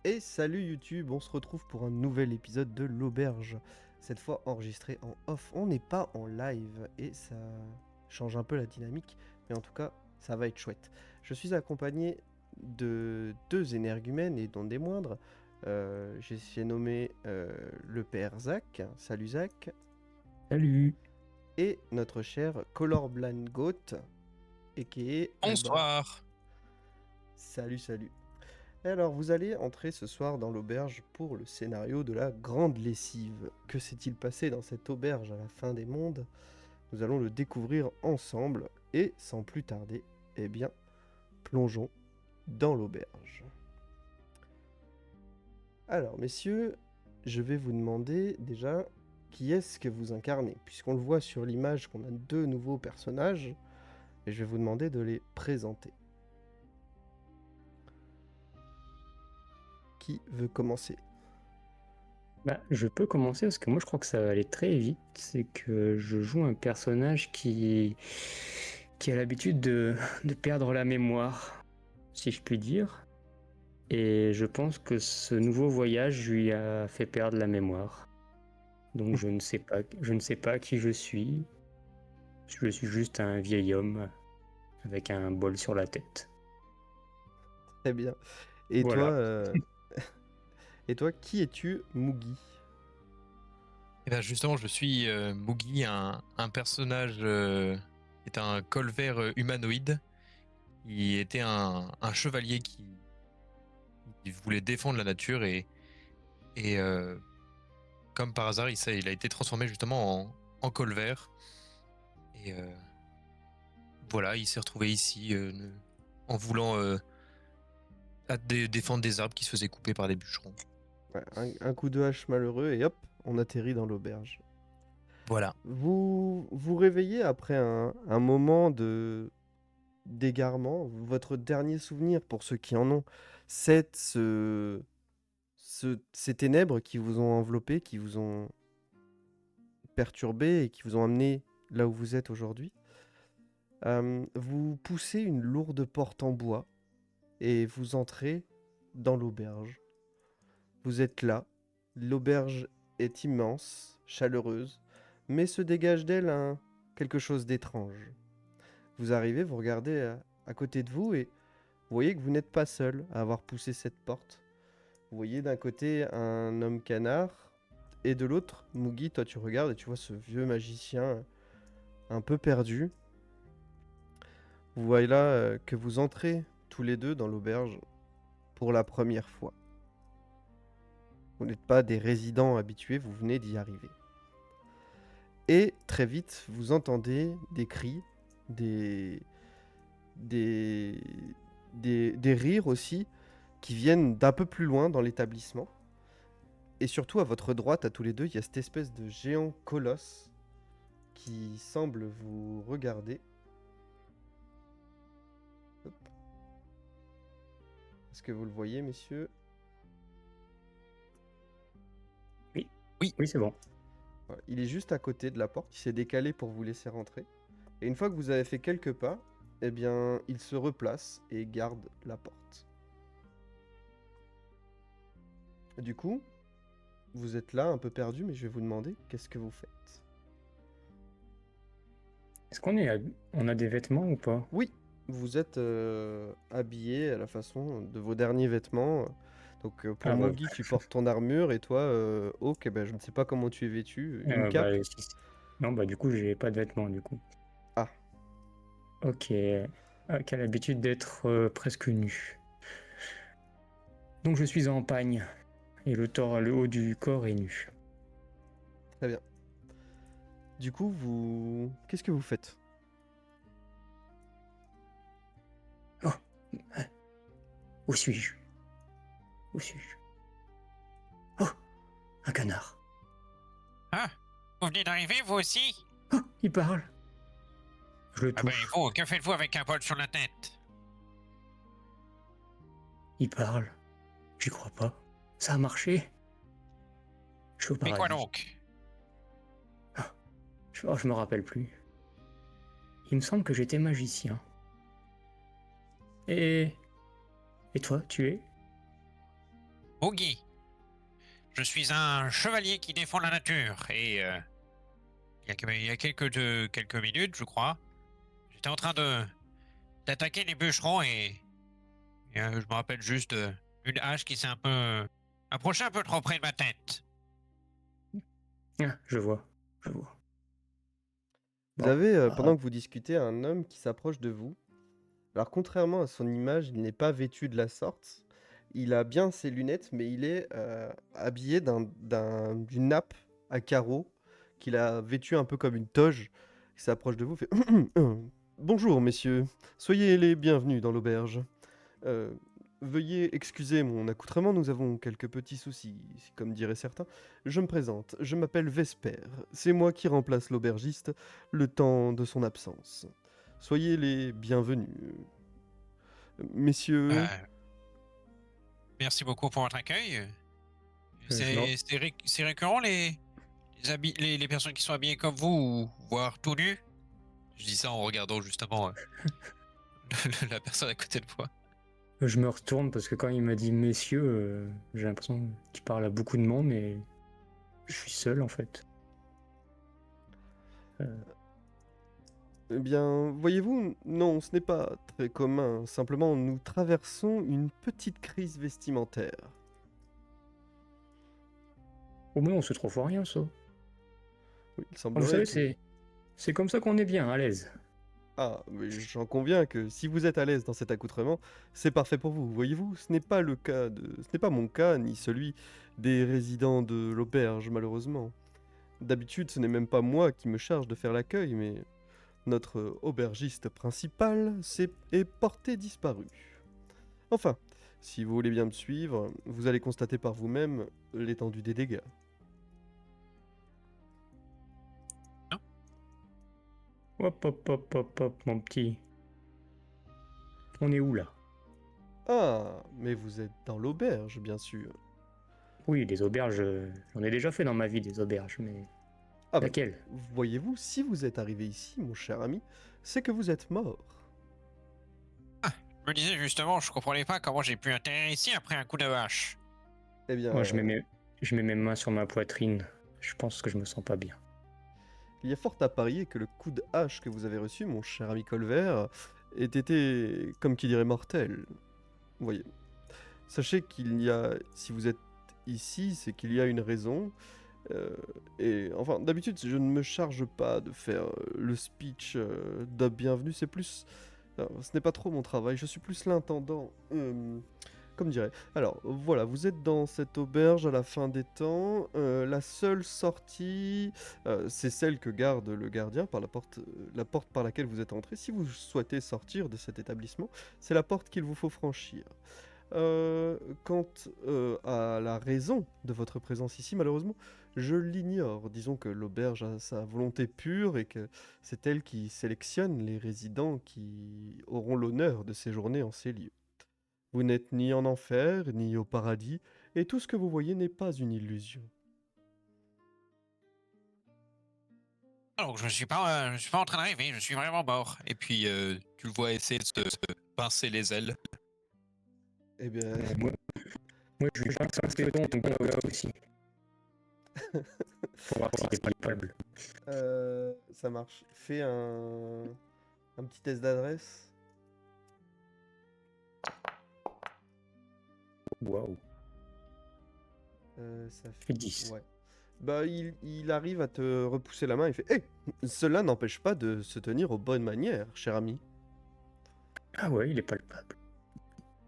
Et salut YouTube, on se retrouve pour un nouvel épisode de l'Auberge. Cette fois enregistré en off, on n'est pas en live et ça change un peu la dynamique, mais en tout cas ça va être chouette. Je suis accompagné de deux énergumènes et dont des moindres. J'ai nommé le père Zach, salut Zach, Salut. et notre cher Colorblind Goat, a.k.a. Alba. Bonsoir. Salut, salut. Alors, vous allez entrer ce soir dans l'auberge pour le scénario de la Grande Lessive. Que s'est-il passé dans cette auberge à la fin des mondes? Nous allons le découvrir ensemble et sans plus tarder, eh bien, plongeons dans l'auberge. Alors, messieurs, je vais vous demander déjà qui est-ce que vous incarnez, puisqu'on le voit sur l'image qu'on a deux nouveaux personnages, et je vais vous demander de les présenter. Qui veut commencer? Je peux commencer parce que moi je crois que ça va aller très vite. C'est que je joue un personnage qui a l'habitude de perdre la mémoire, si je puis dire. Et je pense que ce nouveau voyage lui a fait perdre la mémoire. Donc je ne sais pas qui je suis. Je suis juste un vieil homme avec un bol sur la tête. Très bien. Et Voilà. toi, qui es-tu, Mugi? Et bien justement, je suis Mugi, un personnage est un colvert humanoïde. Il était un chevalier qui voulait défendre la nature et comme par hasard, il a été transformé justement en colvert. Et voilà, il s'est retrouvé ici en voulant défendre des arbres qui se faisaient couper par des bûcherons. Ouais, un coup de hache malheureux et hop, on atterrit dans l'auberge. Voilà. Vous vous réveillez après un moment d'égarement. Votre dernier souvenir, pour ceux qui en ont, c'est ces ténèbres qui vous ont enveloppé, qui vous ont perturbé et qui vous ont amené là où vous êtes aujourd'hui. Vous poussez une lourde porte en bois et vous entrez dans l'auberge. Vous êtes là, l'auberge est immense, chaleureuse, mais se dégage d'elle quelque chose d'étrange. Vous arrivez, vous regardez à côté de vous et vous voyez que vous n'êtes pas seul à avoir poussé cette porte. Vous voyez d'un côté un homme canard et de l'autre, Mugi, toi tu regardes et tu vois ce vieux magicien un peu perdu. Vous voyez là que vous entrez tous les deux dans l'auberge pour la première fois. Vous n'êtes pas des résidents habitués, vous venez d'y arriver. Et très vite, vous entendez des cris, des, des, des rires aussi, qui viennent d'un peu plus loin dans l'établissement. Et surtout, à votre droite, à tous les deux, il y a cette espèce de géant colosse qui semble vous regarder. Hop. Est-ce que vous le voyez, messieurs? Oui, c'est bon. Voilà. Il est juste à côté de la porte, il s'est décalé pour vous laisser rentrer. Et une fois que vous avez fait quelques pas, eh bien, il se replace et garde la porte. Du coup, vous êtes là un peu perdu, mais je vais vous demander, qu'est-ce que vous faites? Est-ce on a des vêtements ou pas? Oui, vous êtes habillé à la façon de vos derniers vêtements. Donc pour Ah bah, Mugi, tu portes ton armure et toi, Hawk, eh ben, je ne sais pas comment tu es vêtu. Une Euh, cape? bah, si- Non, du coup, j'ai pas de vêtements, du coup. Ah, Ok. Quelle habitude d'être presque nu. Donc, je suis en pagne. Et le haut du corps est nu. très bien. Du coup, qu'est-ce que vous faites? Oh, où suis-je? Où suis-je? Oh, un canard. Ah, vous venez d'arriver, vous aussi? Oh, il parle. Je le Ah ben touche. vous, que faites-vous avec un bol sur la tête? Il parle. J'y crois pas. Ça a marché. Je suis au Mais quoi paradis. donc? Je me rappelle plus. Il me semble que j'étais magicien. Et... Et toi, tu es? Boogie. Je suis un chevalier qui défend la nature et il y a quelques minutes, je crois, j'étais en train de d'attaquer les bûcherons et je me rappelle juste une hache qui s'est un peu approchée un peu trop près de ma tête. Ah, je vois. Je vois. Vous Bon, avez, bah, pendant que vous discutez, un homme qui s'approche de vous. Alors, contrairement à son image, il n'est pas vêtu de la sorte. Il a bien ses lunettes, mais il est habillé d'une nappe à carreaux qu'il a vêtu un peu comme une toge. Il s'approche de vous, fait Bonjour, messieurs. Soyez les bienvenus dans l'auberge. Euh, Veuillez excuser mon accoutrement, nous avons quelques petits soucis, comme diraient certains. Je me présente, je m'appelle Vesper. C'est moi qui remplace l'aubergiste le temps de son absence. Soyez les bienvenus. Messieurs, Euh, Merci beaucoup pour votre accueil. je me- C'est récurrent les personnes qui sont habillées comme vous, ou voire tout nus. Je dis ça en regardant justement la personne à côté de moi. je me retourne parce que quand il m'a dit messieurs, j'ai l'impression qu'il parle à beaucoup de monde, mais je suis seul en fait. eh bien, voyez-vous, non, ce n'est pas très commun. Simplement, nous traversons une petite crise vestimentaire. Au moins, on se trouve rien, ça. Oui, il Vous semblerait savez, que... c'est comme ça qu'on est bien, à l'aise. Ah, mais j'en conviens que si vous êtes à l'aise dans cet accoutrement, c'est parfait pour vous. Voyez-vous, ce n'est pas ce n'est pas mon cas, ni celui des résidents de l'auberge, malheureusement. D'habitude, ce n'est même pas moi qui me charge de faire l'accueil, mais notre aubergiste principal est porté disparu. Enfin, si vous voulez bien me suivre, vous allez constater par vous-même l'étendue des dégâts. Hop, hop, hop, hop, hop, mon petit. On est où là? Ah, mais vous êtes dans l'auberge, bien sûr. Oui, des auberges, j'en ai déjà fait dans ma vie, des auberges, mais Ah bah, laquelle? voyez-vous, si vous êtes arrivé ici, mon cher ami, c'est que vous êtes mort. Je me disais justement, je comprenais pas comment j'ai pu atterrir ici après un coup de hache. Eh bien, Moi, je mets mes mains sur ma poitrine. Je pense que je me sens pas bien. il y a fort à parier que le coup de hache que vous avez reçu, mon cher ami Colvert, ait été, comme qui dirait, mortel. Vous voyez. Sachez qu'il y a, si vous êtes ici, c'est qu'il y a une raison. Et enfin, d'habitude, je ne me charge pas de faire le speech de bienvenue. C'est plus, ce n'est pas trop mon travail. Je suis plus l'intendant. Comme dirait. Alors voilà, vous êtes dans cette auberge à la fin des temps. La seule sortie, c'est celle que garde le gardien par la porte par laquelle vous êtes entré. Si vous souhaitez sortir de cet établissement, c'est la porte qu'il vous faut franchir. Quant à la raison de votre présence ici, malheureusement, je l'ignore. Disons que l'auberge a sa volonté pure et que c'est elle qui sélectionne les résidents qui auront l'honneur de séjourner en ces lieux. Vous n'êtes ni en enfer, ni au paradis, et tout ce que vous voyez n'est pas une illusion. Alors, je suis pas en train d'arriver, je suis vraiment mort. Et puis tu le vois essayer de se pincer les ailes. Eh bien, Moi, je suis pas un pédon, donc là aussi. Pour voir si c'est palpable. ça marche. Fais un petit test d'adresse. Waouh. Ça Fait 10. Ouais. Bah, il arrive à te repousser la main et fait Hé, cela n'empêche pas de se tenir aux bonnes manières, cher ami. Ah ouais, il est palpable.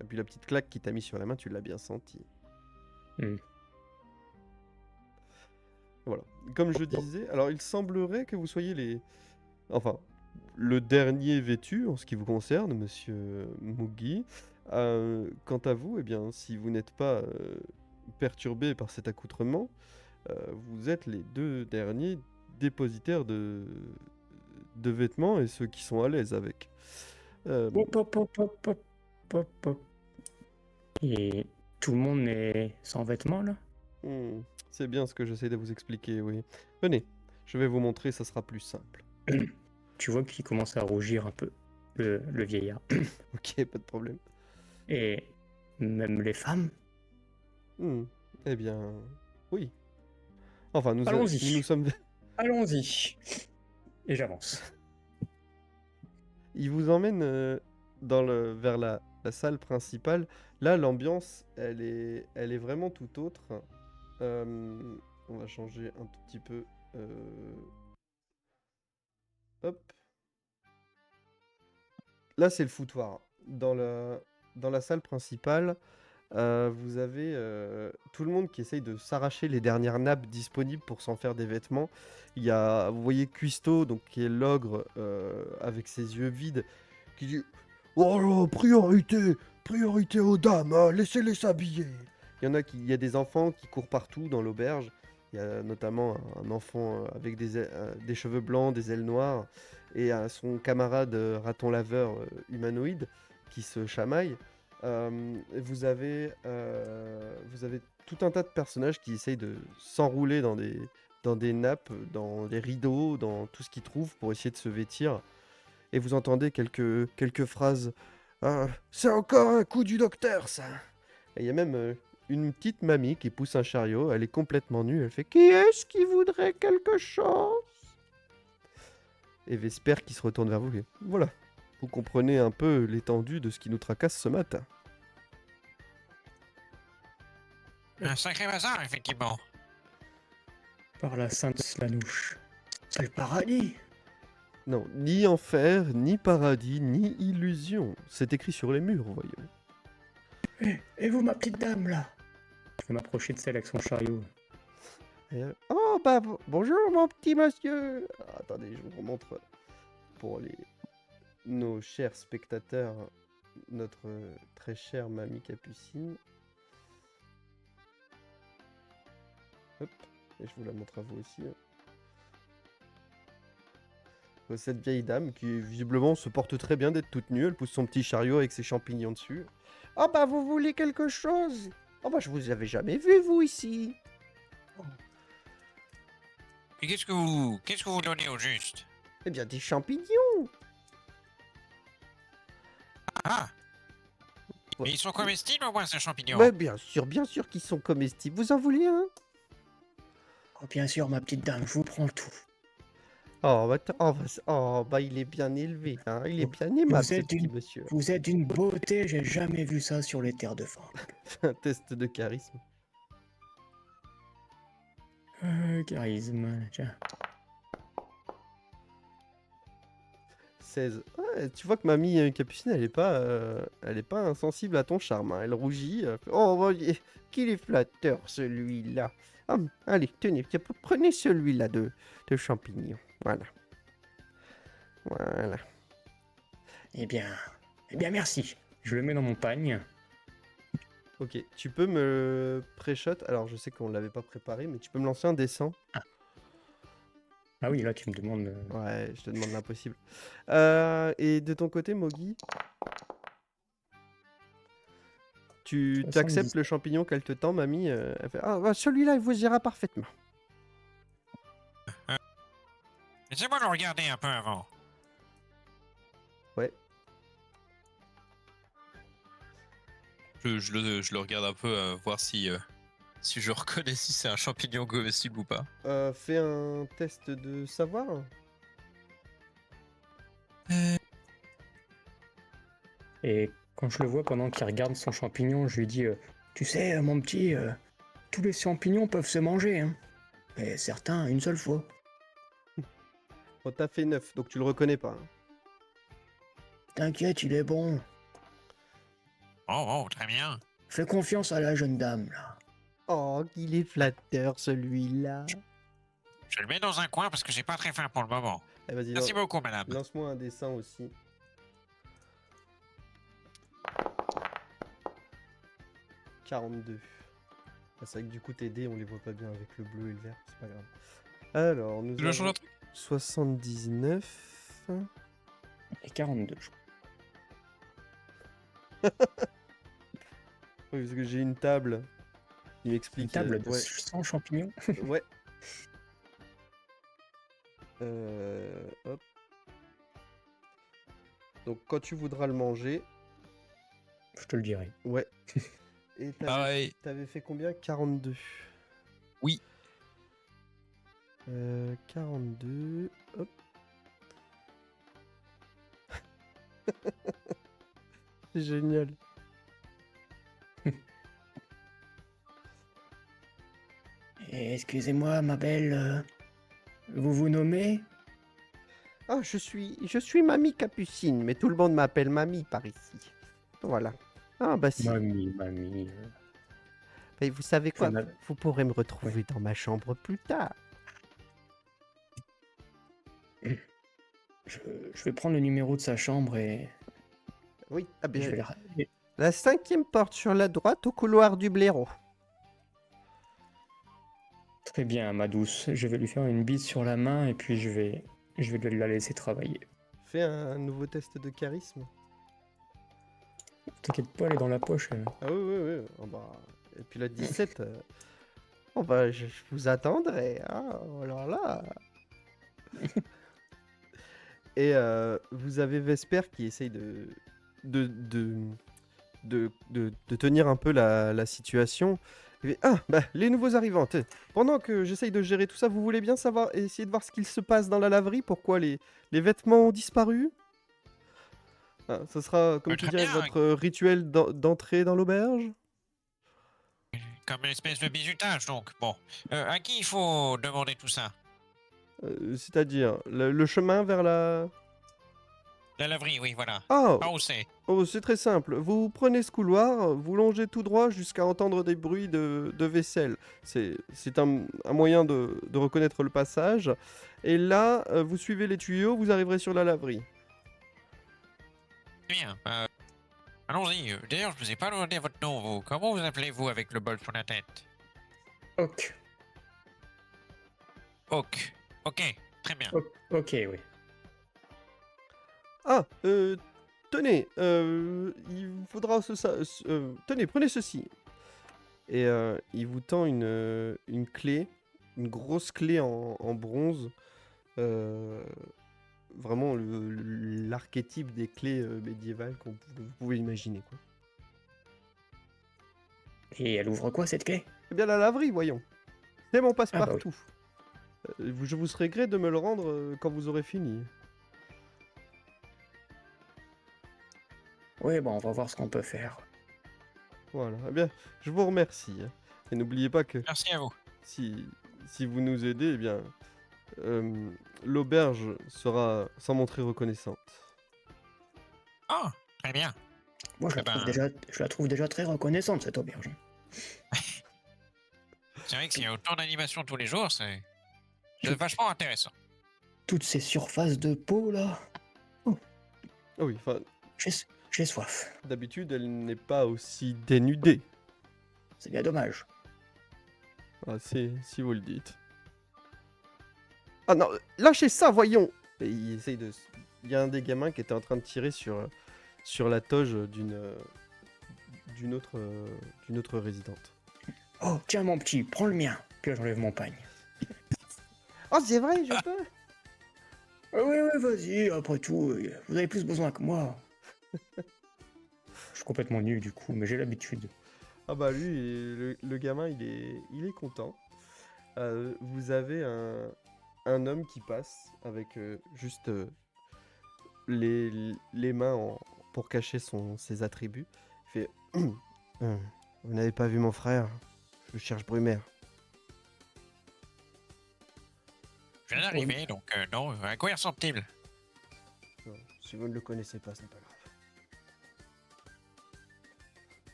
Et puis la petite claque qui t'a mis sur la main, tu l'as bien senti. Hmm. Voilà. Comme je disais, alors il semblerait que vous soyez Enfin, le dernier vêtu en ce qui vous concerne, monsieur Mugi. Quant à vous, eh bien, si vous n'êtes pas perturbé par cet accoutrement, vous êtes les deux derniers dépositaires de vêtements et ceux qui sont à l'aise avec. Hop, hop, hop, hop, hop, hop, hop. Et tout le monde est sans vêtements là? C'est bien ce que j'essaie de vous expliquer, oui. Venez, je vais vous montrer, ça sera plus simple. Tu vois qu'il commence à rougir un peu, le vieillard. Ok, pas de problème. Et même les femmes? Hmm, Eh bien, oui. Enfin, nous Allons-y. nous sommes... Allons-y. Et j'avance. Il vous emmène vers la salle principale. Là, l'ambiance, elle est vraiment tout autre. On va changer un tout petit peu. Hop. Là, c'est le foutoir. Dans la salle principale, vous avez tout le monde qui essaye de s'arracher les dernières nappes disponibles pour s'en faire des vêtements. Vous voyez Cuisto, donc qui est l'ogre avec ses yeux vides, qui dit oh là, priorité aux dames, hein, laissez-les s'habiller. Il y a des enfants qui courent partout dans l'auberge. Il y a notamment un enfant avec des cheveux blancs, des ailes noires, et son camarade raton laveur humanoïde qui se chamaille. Vous avez tout un tas de personnages qui essayent de s'enrouler dans des nappes, dans les rideaux, dans tout ce qu'ils trouvent pour essayer de se vêtir. Et vous entendez quelques phrases. Ah, c'est encore un coup du docteur, ça. Et il y a même une petite mamie qui pousse un chariot. Elle est complètement nue. Elle fait qui est-ce qui voudrait quelque chose? Et Vesper qui se retourne vers vous. Voilà. Vous comprenez un peu l'étendue de ce qui nous tracasse ce matin. Un sacré bazar, effectivement. Par la Sainte Slanouche. C'est le paradis. Non, ni enfer, ni paradis, ni illusion. C'est écrit sur les murs, voyons. Et vous, ma petite dame, là? Je vais m'approcher de celle avec son chariot. Oh, bah, bonjour, mon petit monsieur. Ah, attendez, je vous remontre pour nos chers spectateurs, notre très chère mamie Capucine. Hop, et je vous la montre à vous aussi. Cette vieille dame qui visiblement se porte très bien d'être toute nue, elle pousse son petit chariot avec ses champignons dessus. Oh bah vous voulez quelque chose? Oh bah je vous avais jamais vu vous ici. Et qu'est-ce que vous donnez au juste? Eh bien des champignons. Ah! Mais ils sont comestibles au moins, ces champignons? Bah bien sûr qu'ils sont comestibles. Vous en voulez un? Oh, bien sûr, ma petite dame, je vous prends tout. Bah il est bien élevé, hein. Il est bien aimable ce petit monsieur. Vous êtes d'une beauté, j'ai jamais vu ça sur les terres de France. Un test de charisme. Charisme, tiens. 16. Ouais, tu vois que mamie Capucine, elle est pas insensible à ton charme, hein. Elle rougit. Oh, qu'il est flatteur celui-là. Ah, allez, tenez, prenez celui-là de champignon. Voilà. Voilà. Eh bien, merci. Je le mets dans mon pagne. Ok, tu peux me pré-shot. Alors, je sais qu'on l'avait pas préparé, mais tu peux me lancer un dessin. Ah oui, là, tu me demandes... Ouais, je te demande l'impossible. Et de ton côté, Mogi, tu 70. acceptes le champignon qu'elle te tend, mamie. Elle fait ah, bah, celui-là, il vous ira parfaitement. Laissez-moi le regarder un peu avant. Ouais. Je le regarde un peu, voir si je reconnais si c'est un champignon comestible ou pas. Fais un test de savoir. Et quand je le vois pendant qu'il regarde son champignon, je lui dis tu sais, mon petit, tous les champignons peuvent se manger, hein. Mais certains, une seule fois. Oh, t'as fait 9, donc tu le reconnais pas, hein. T'inquiète, il est bon. Oh, très bien. Fais confiance à la jeune dame, là. Oh, qu'il est flatteur celui-là. Je le mets dans un coin parce que j'ai pas très faim pour le moment. Eh, vas-y, Merci beaucoup, madame. lance-moi un dessin aussi. « 42. Ah, c'est vrai que du coup tes dés on les voit pas bien avec le bleu et le vert, c'est pas grave. Alors, nous Tu veux changer avons un truc? 79. Et 42, je crois. Oui, parce que j'ai une table qui Une m'explique. table de Ouais. 100 champignons. Ouais. Hop. Donc quand tu voudras le manger, Je te le dirai. ouais. Et Pareil. t'avais fait combien? 42. Oui. 42. Hop. C'est génial. Excusez-moi, ma belle. Vous vous nommez? Ah, je suis Mamie Capucine, mais tout le monde m'appelle Mamie par ici. Voilà. Ah, bah si. Mamie. Mais vous savez quoi? Enfin, Vous pourrez me retrouver dans ma chambre plus tard. je vais prendre le numéro de sa chambre et Oui, ah je bien, vais le... la 5e porte sur la droite au couloir du blaireau. Très bien, ma douce. Je vais lui faire une bise sur la main et puis je vais la laisser travailler. Fais un nouveau test de charisme. T'inquiète pas, elle est dans la poche. Elle. Ah oui, oui, oui. Ah bah, et puis la 17, oh bah, je vous attendrai. Ah, alors là. Et vous avez Vesper qui essaye de, de, de tenir un peu la situation. Il fait, ah, bah, les nouveaux arrivants. Pendant que j'essaye de gérer tout ça, vous voulez bien savoir, essayer de voir ce qu'il se passe dans la laverie? Pourquoi les vêtements ont disparu? Ah, ce sera, comme tu Très dirais, bien. votre rituel d'entrée dans l'auberge? Comme une espèce de bizutage, donc. Bon. À qui il faut demander tout ça? C'est-à-dire, le chemin vers la... La laverie, oui, voilà. Ah, Par où c'est? oh, c'est très simple. Vous prenez ce couloir, vous longez tout droit jusqu'à entendre des bruits de vaisselle. C'est un moyen de reconnaître le passage. Et là, vous suivez les tuyaux, vous arriverez sur la laverie. Bien. Allons-y. D'ailleurs, je vous ai pas demandé votre nom, vous. Comment vous appelez-vous avec le bol sur la tête? Ok. Ok. Ok. Très bien. Ok, oui. Ah, tenez, il vous faudra tenez, prenez ceci. Et il vous tend une clé, une grosse clé en bronze. Vraiment l'archétype des clés médiévales que vous pouvez imaginer, quoi. Et elle ouvre quoi, cette clé? Eh bien, la laverie, voyons. C'est mon Ah bah oui. passe-partout. Je vous serai gré de me le rendre quand vous aurez fini. Oui, bon, on va voir ce qu'on peut faire. Voilà. Eh bien, je vous remercie, hein. Et n'oubliez pas que Merci à vous. si vous nous aidez, eh bien, l'auberge sera sans montrer reconnaissante. Oh, très bien. Moi, Eh ben, je la trouve déjà très reconnaissante, cette auberge. c'est vrai que s'il y a autant d'animations tous les jours, c'est vachement intéressant. Toutes ces surfaces de peau, là. Ah oui, enfin, J'ai soif. d'habitude, elle n'est pas aussi dénudée. C'est bien dommage. Ah, si vous le dites. Ah non, lâchez ça, voyons! Et il essaye de... Il y a un des gamins qui était en train de tirer sur la toge d'une autre résidente. Oh, tiens, mon petit, prends le mien. Puis là, j'enlève mon pagne. Oh, c'est vrai, je peux? Ah oui, vas-y, après tout, vous avez plus besoin que moi. Je suis complètement nul, du coup, mais j'ai l'habitude. Ah bah lui, le gamin, il est content. Vous avez un homme qui passe avec juste les mains pour cacher ses attributs. Il fait vous n'avez pas vu mon frère? Je cherche Brumaire. Je viens d'arriver, donc non, à quoi il ressemble-t-il? Non, si vous ne le connaissez pas, ce n'est pas grave.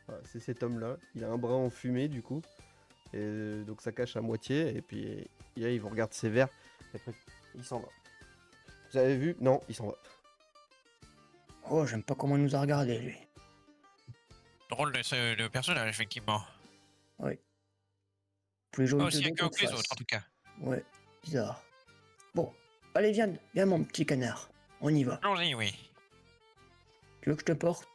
Voilà, c'est cet homme-là. Il a un bras enfumé du coup. Et donc ça cache à moitié. Et puis là, il vous regarde sévère. Et après, il s'en va. Vous avez vu? Non, il s'en va. Oh, j'aime pas comment il nous a regardé, lui. Drôle de personnage, effectivement. Oui. Plus joli Pas aussi de dos accueillant que que les face. autres, en tout cas. Ouais, bizarre. Bon, allez, viens mon petit canard. On y va. Allons-y, oui. Tu veux que je te porte?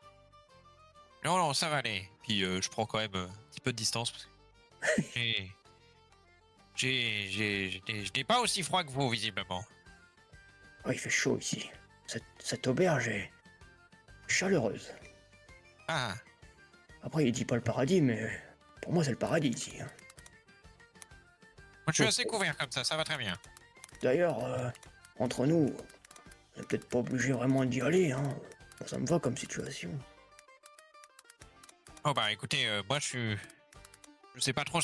Non, ça va aller. Puis je prends quand même un petit peu de distance. Parce que j'étais pas aussi froid que vous, visiblement. Oh, il fait chaud ici. Cette auberge est chaleureuse. Ah, Après, il dit pas le paradis, mais pour moi, c'est le paradis ici, hein. Moi, je suis assez couvert comme ça va très bien. D'ailleurs, entre nous, on n'est peut-être pas obligé vraiment d'y aller, hein. Moi, ça me va comme situation. Oh bah écoutez, moi je sais pas trop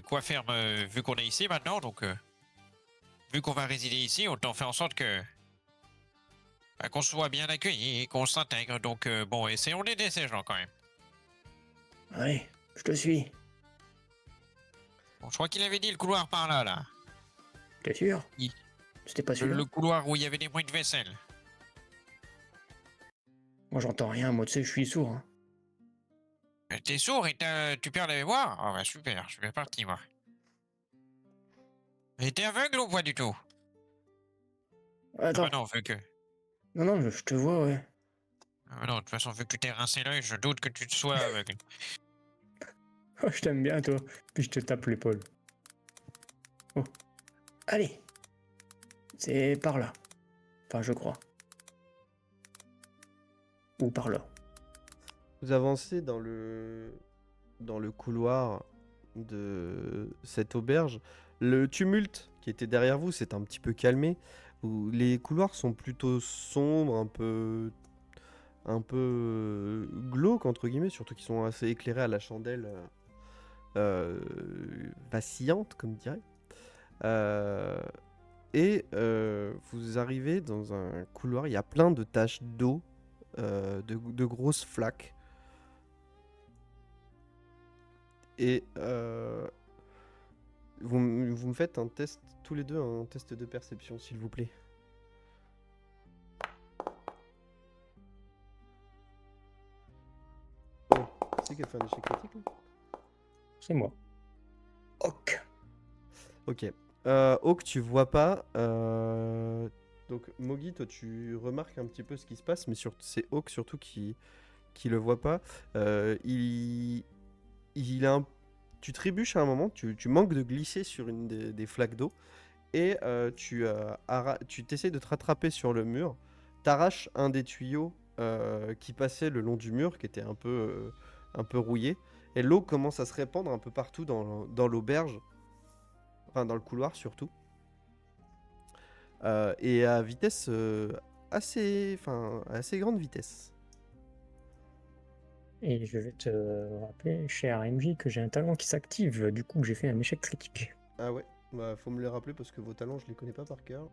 quoi faire vu qu'on est ici maintenant, donc vu qu'on va résider ici, autant faire en sorte que qu'on soit bien accueillis et qu'on s'intègre. Donc bon, essayons d'aider ces gens quand même. Allez, je te suis. Bon, je crois qu'il avait dit le couloir par là, là. T'es sûr? Oui. C'était pas Le celui-là? couloir où il y avait des bruits de vaisselle. Moi, j'entends rien, moi, tu sais, je suis sourd, hein. T'es sourd et tu perds la mémoire? Ah bah super, je suis bien parti moi. Et t'es aveugle ou pas du tout? Ah Attends, bah non, vu que... non, je te vois, ouais. Ah bah non, de toute façon, vu que tu t'es rincé l'œil, je doute que tu te sois aveugle. Oh, je t'aime bien, toi. Puis je te tape l'épaule. Oh. Allez. C'est par là. Enfin, je crois. Ou par là. Vous avancez dans le couloir de cette auberge. Le tumulte qui était derrière vous s'est un petit peu calmé. Les couloirs sont plutôt sombres, un peu glauques entre guillemets, surtout qu'ils sont assez éclairés à la chandelle vacillante, comme dirait. Vous arrivez dans un couloir, il y a plein de taches d'eau, de grosses flaques. Et vous me faites un test, tous les deux, un test de perception, s'il vous plaît. Oh, c'est qui a fait un échec critique là? C'est moi. Ok. Ok. Hawk, tu vois pas. Donc, Mogi, toi, tu remarques un petit peu ce qui se passe, mais c'est Hawk surtout qui le voit pas. Il est tu trébuches à un moment, tu manques de glisser sur une des flaques d'eau, et tu t'essayes de te rattraper sur le mur. T'arraches un des tuyaux qui passait le long du mur, qui était un peu rouillé, et l'eau commence à se répandre un peu partout dans l'auberge. Enfin, dans le couloir surtout. Et à vitesse assez grande vitesse. Et je vais te rappeler, cher MJ, que j'ai un talent qui s'active. Du coup, j'ai fait un échec critique. Ah ouais, bah, faut me les rappeler parce que vos talents, je les connais pas par cœur.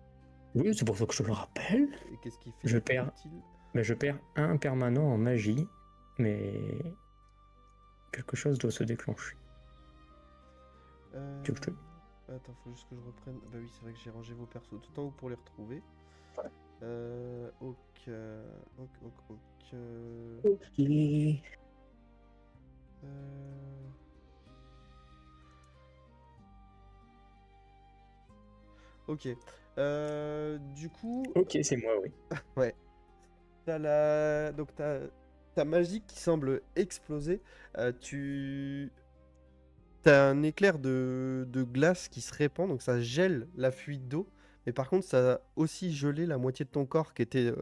Oui, c'est pour ça que je te le rappelle. Et qu'est-ce qui fait Je perds. utile? Mais je perds un permanent en magie, mais quelque chose doit se déclencher. Tu veux que je te... Attends, faut juste que je reprenne. Bah oui, c'est vrai que j'ai rangé vos persos tout en haut pour les retrouver. Ok. Ok. Ok. Du coup, Ok, c'est moi, oui. ouais. Donc t'as ta magie qui semble exploser. T'as un éclair de glace qui se répand, donc ça gèle la fuite d'eau. Mais par contre, ça a aussi gelé la moitié de ton corps qui était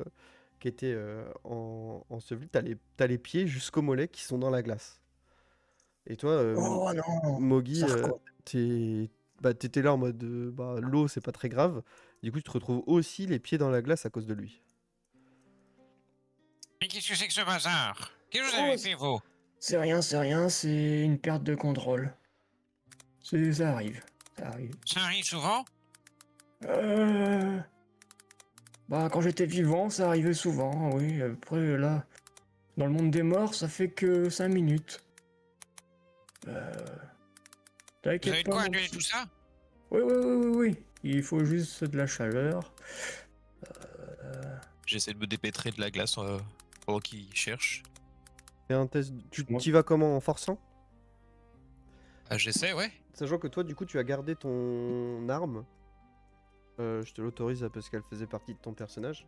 enseveli. T'as les pieds jusqu'aux mollets qui sont dans la glace. Et toi, Oh non, Mogi, Sarko. t'étais là en mode bah, l'eau, c'est pas très grave. Du coup, tu te retrouves aussi les pieds dans la glace à cause de lui. Mais qu'est-ce que c'est que ce bazar? Qu'est-ce que vous Oh, avez fait, vous? c'est rien, c'est une perte de contrôle. Ça arrive, ça arrive. Ça arrive souvent? Bah, quand j'étais vivant, ça arrivait souvent, oui. Après, là, dans le monde des morts, ça fait que 5 minutes. Vous T'inquiète avez de pas, quoi mon annuler petit. tout ça? Oui. Il faut juste de la chaleur. J'essaie de me dépêtrer de la glace pendant qu'il cherche. Fais un test. Tu Moi- y vas comment, en forçant? Ah, j'essaie, ouais. Sachant que toi, du coup, tu as gardé ton arme. Je te l'autorise parce qu'elle faisait partie de ton personnage.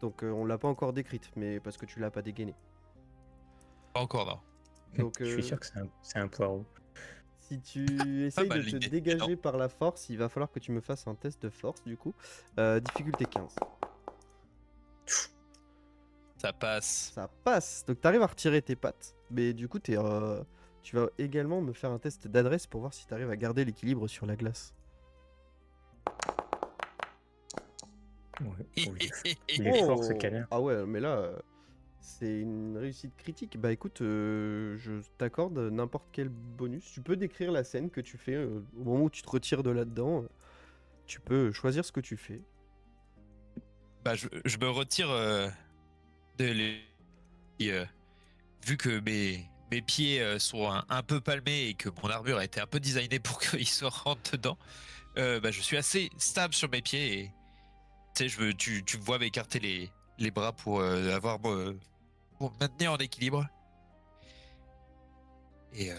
Donc on l'a pas encore décrite, mais parce que tu l'as pas dégainée. Pas encore, non. Donc Je suis sûr que c'est un poireau. si tu essayes de mal te l'idée, dégager non. par la force, il va falloir que tu me fasses un test de force du coup. Difficulté 15. Ça passe. Ça passe. Donc tu arrives à retirer tes pattes. Mais du coup, tu vas également me faire un test d'adresse pour voir si tu arrives à garder l'équilibre sur la glace. Ouais, il est fort ce canard. Ah ouais, mais là, c'est une réussite critique. Bah écoute, je t'accorde n'importe quel bonus. Tu peux décrire la scène que tu fais au moment où tu te retires de là-dedans. Tu peux choisir ce que tu fais. Bah, je me retire de les. et, vu que mes pieds sont un peu palmés et que mon armure a été un peu designée pour qu'ils se rentrent dedans, bah, je suis assez stable sur mes pieds et tu sais, tu me vois m'écarter les bras pour pour me maintenir en équilibre. Et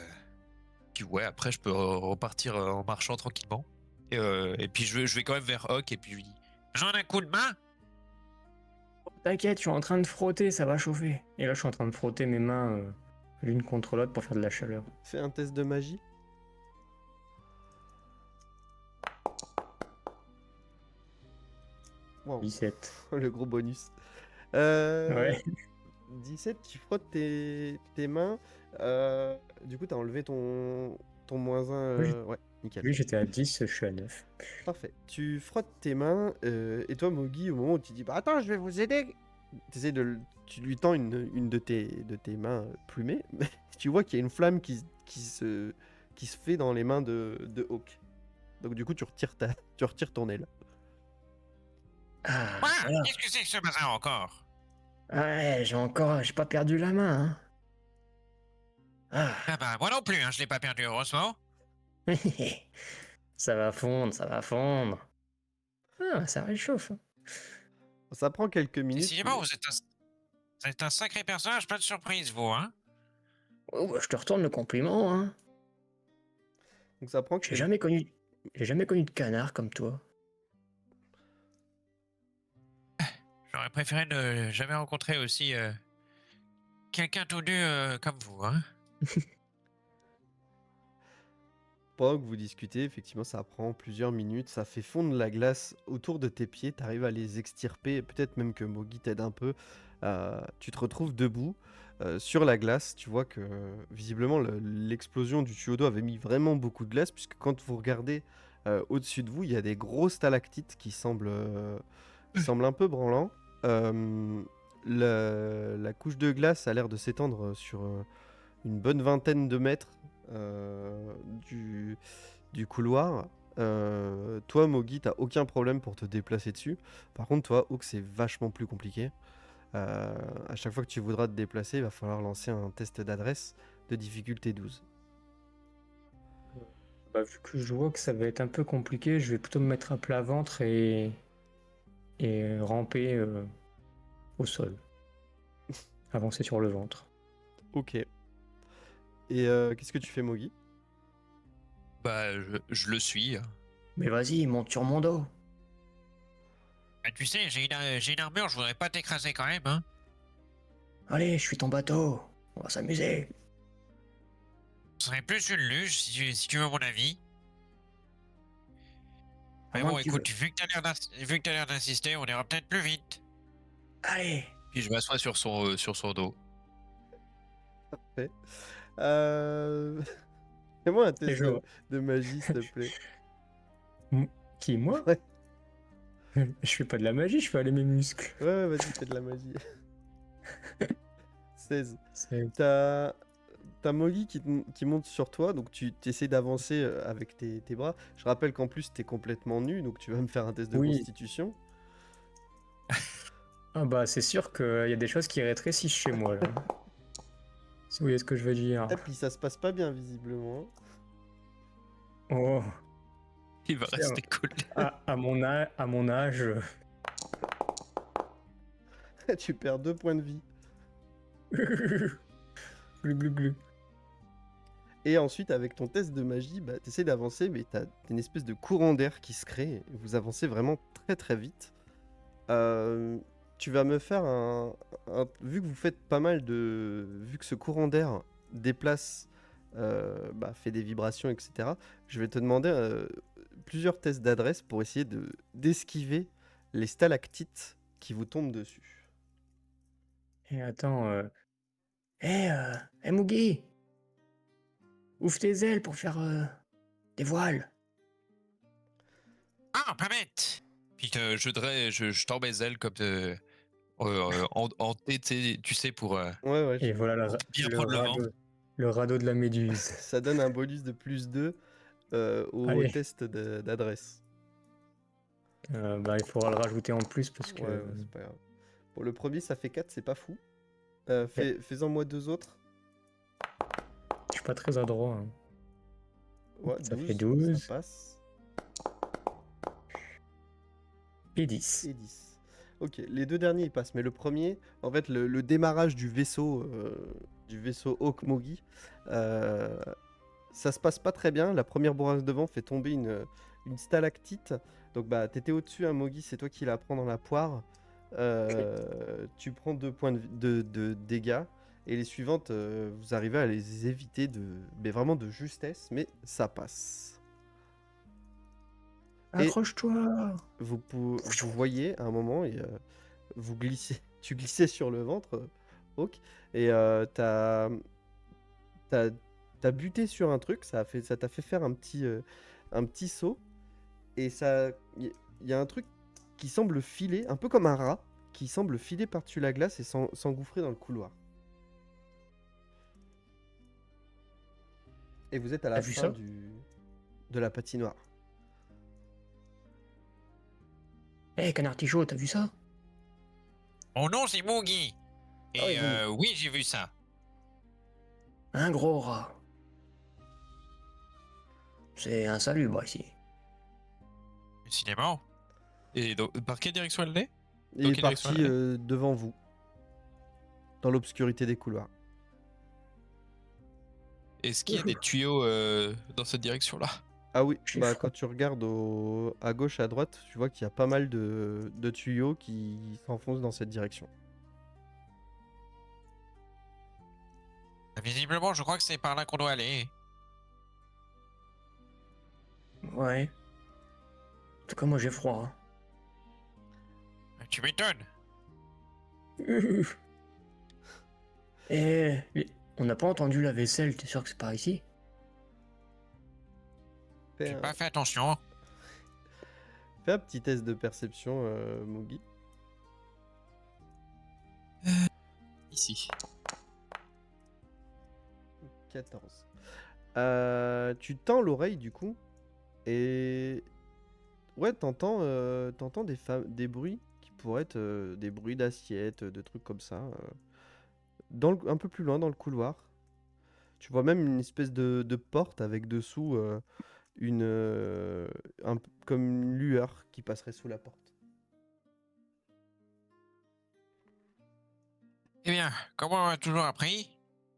puis ouais, après je peux repartir en marchant tranquillement. Et puis je vais quand même vers Hawk et puis je lui dis Besoin d'un coup de main? T'inquiète, je suis en train de frotter, ça va chauffer. Et là, je suis en train de frotter mes mains l'une contre l'autre pour faire de la chaleur. Fais un test de magie. Wow. 17. Le gros bonus. Ouais. 17, tu frottes tes mains. Du coup, t'as enlevé ton -1. Oui. Ouais, nickel. Lui, j'étais à 10, je suis à 9. Parfait. Tu frottes tes mains. Et toi, Mogi, au moment où tu dis bah, attends, je vais vous aider. Tu lui tends une de tes mains plumées. Mais tu vois qu'il y a une flamme qui se fait dans les mains de Hawk. Donc, du coup, tu retires ton aile. Ah, Quoi? voilà. Qu'est-ce que c'est que ce bazar encore? Ouais, j'ai pas perdu la main, hein. Ah. Ah bah moi non plus, hein, je l'ai pas perdu heureusement. Ça va fondre, ça va fondre. Ah, ça réchauffe. Ça prend quelques minutes. Décidément, vous êtes un sacré personnage, pas de surprise vous, hein. Oh, bah, je te retourne le compliment, hein. Donc, ça prend J'ai jamais connu de canard comme toi. J'aurais préféré ne jamais rencontrer aussi quelqu'un tout nu comme vous, hein. Pendant que vous discutez, effectivement, ça prend plusieurs minutes. Ça fait fondre la glace autour de tes pieds. Tu arrives à les extirper. Peut-être même que Mogi t'aide un peu. Tu te retrouves debout sur la glace. Tu vois que visiblement, l'explosion du tuyau d'eau avait mis vraiment beaucoup de glace. Puisque quand vous regardez au-dessus de vous, il y a des gros stalactites qui semblent un peu branlants. La couche de glace a l'air de s'étendre sur une bonne vingtaine de mètres du couloir. Toi, Mogi, t'as aucun problème pour te déplacer dessus. Par contre, toi, Hawk, c'est vachement plus compliqué. À chaque fois que tu voudras te déplacer, il va falloir lancer un test d'adresse de difficulté 12. Bah, vu que je vois que ça va être un peu compliqué, je vais plutôt me mettre à plat ventre et ramper au sol. Avancer sur le ventre. Ok. Et qu'est-ce que tu fais, Mogi? bah je le suis. Mais vas-y, monte sur mon dos. Ah, tu sais, j'ai une armure, je voudrais pas t'écraser quand même, hein. Allez, je suis ton bateau. On va s'amuser. Ce serait plus une luge si tu veux mon avis. À Mais moins bon, que tu écoute, vu que t'as l'air d'insister, on ira peut-être plus vite. Allez. Puis je m'assois sur son dos. Parfait. Fais-moi un Et test de magie, s'il te plaît. Qui, moi? Ouais. Je fais pas de la magie, je fais aller mes muscles. Ouais, vas-y, fais de la magie. 16. C'est- T'as Molly qui monte sur toi, donc tu essaies d'avancer avec tes bras. Je rappelle qu'en plus, t'es complètement nu, donc tu vas me faire un test de Oui. constitution. Ah bah c'est sûr qu'il y a des choses qui rétrécissent chez moi là. Si vous voyez ce que je veux dire. Et puis ça se passe pas bien, visiblement. Oh, Il va C'est rester cool. à mon âge. Tu perds 2 points de vie. Glu, glu, glu. Et ensuite, avec ton test de magie, bah, t'essaies d'avancer, mais t'as une espèce de courant d'air qui se crée. Et vous avancez vraiment très très vite. Tu vas me faire vu que vous faites pas mal de... Vu que ce courant d'air déplace, fait des vibrations, etc. Je vais te demander plusieurs tests d'adresse pour essayer d'esquiver les stalactites qui vous tombent dessus. Et attends, Mugi, ouvre tes ailes pour faire des voiles. Ah, pas bête. Puis je tends mes ailes comme en T, tu sais, pour Ouais, Et voilà bien prendre le vent. le radeau de la méduse. ça donne un bonus de +2 au Allez. test d'adresse. Il faudra le rajouter en plus parce que. Ouais, c'est pas grave. Bon, le premier, ça fait 4, c'est pas fou. Fais-en moi 2 autres. Je suis pas très adroit. Hein. Ouais, Ça 12, fait 12. ça passe. Et 10. Et 10. Ok, les 2 derniers ils passent, mais le premier, en fait, le démarrage du vaisseau Hawk Mogi, ça se passe pas très bien. La première bourrasque de vent fait tomber une stalactite. Donc bah t'étais au-dessus, hein, Mogi, c'est toi qui la prends dans la poire. Tu prends 2 points de dégâts. Et les suivantes, vous arrivez à les éviter mais vraiment de justesse, mais ça passe. Et- Accroche-toi. Vous voyez à un moment, et tu glissais sur le ventre, Hawk, et t'as buté sur un truc, ça t'a fait faire un petit saut, et il y a un truc qui semble filer, un peu comme un rat, qui semble filer par-dessus la glace et s'engouffrer dans le couloir. Et vous êtes à la T'as vu fin ça de la patinoire. Canard Tichot, t'as vu ça? Mon nom, c'est Mugi. Et Ah oui, oui, j'ai vu ça. Un gros rat. C'est insalubre ici. Décidément. Et donc, par quelle direction elle est? Il Dans est quelle direction parti elle est devant vous, dans l'obscurité des couloirs. Est-ce qu'il y a des tuyaux dans cette direction-là? Ah oui, J'ai bah froid. quand tu regardes à gauche, à droite, tu vois qu'il y a pas mal de tuyaux qui s'enfoncent dans cette direction. Visiblement, je crois que c'est par là qu'on doit aller. Ouais. En tout cas, moi j'ai froid. Tu m'étonnes. Hein. On n'a pas entendu la vaisselle, t'es sûr que c'est par ici? Fais J'ai un, pas fait attention. fais un petit test de perception, Mugi. Ici. 14. Tu tends l'oreille du coup, et ouais, t'entends des bruits qui pourraient être des bruits d'assiettes, de trucs comme ça, un peu plus loin dans le couloir. Tu vois même une espèce de porte avec dessous comme une lueur qui passerait sous la porte. Eh bien, comme on m'a toujours appris,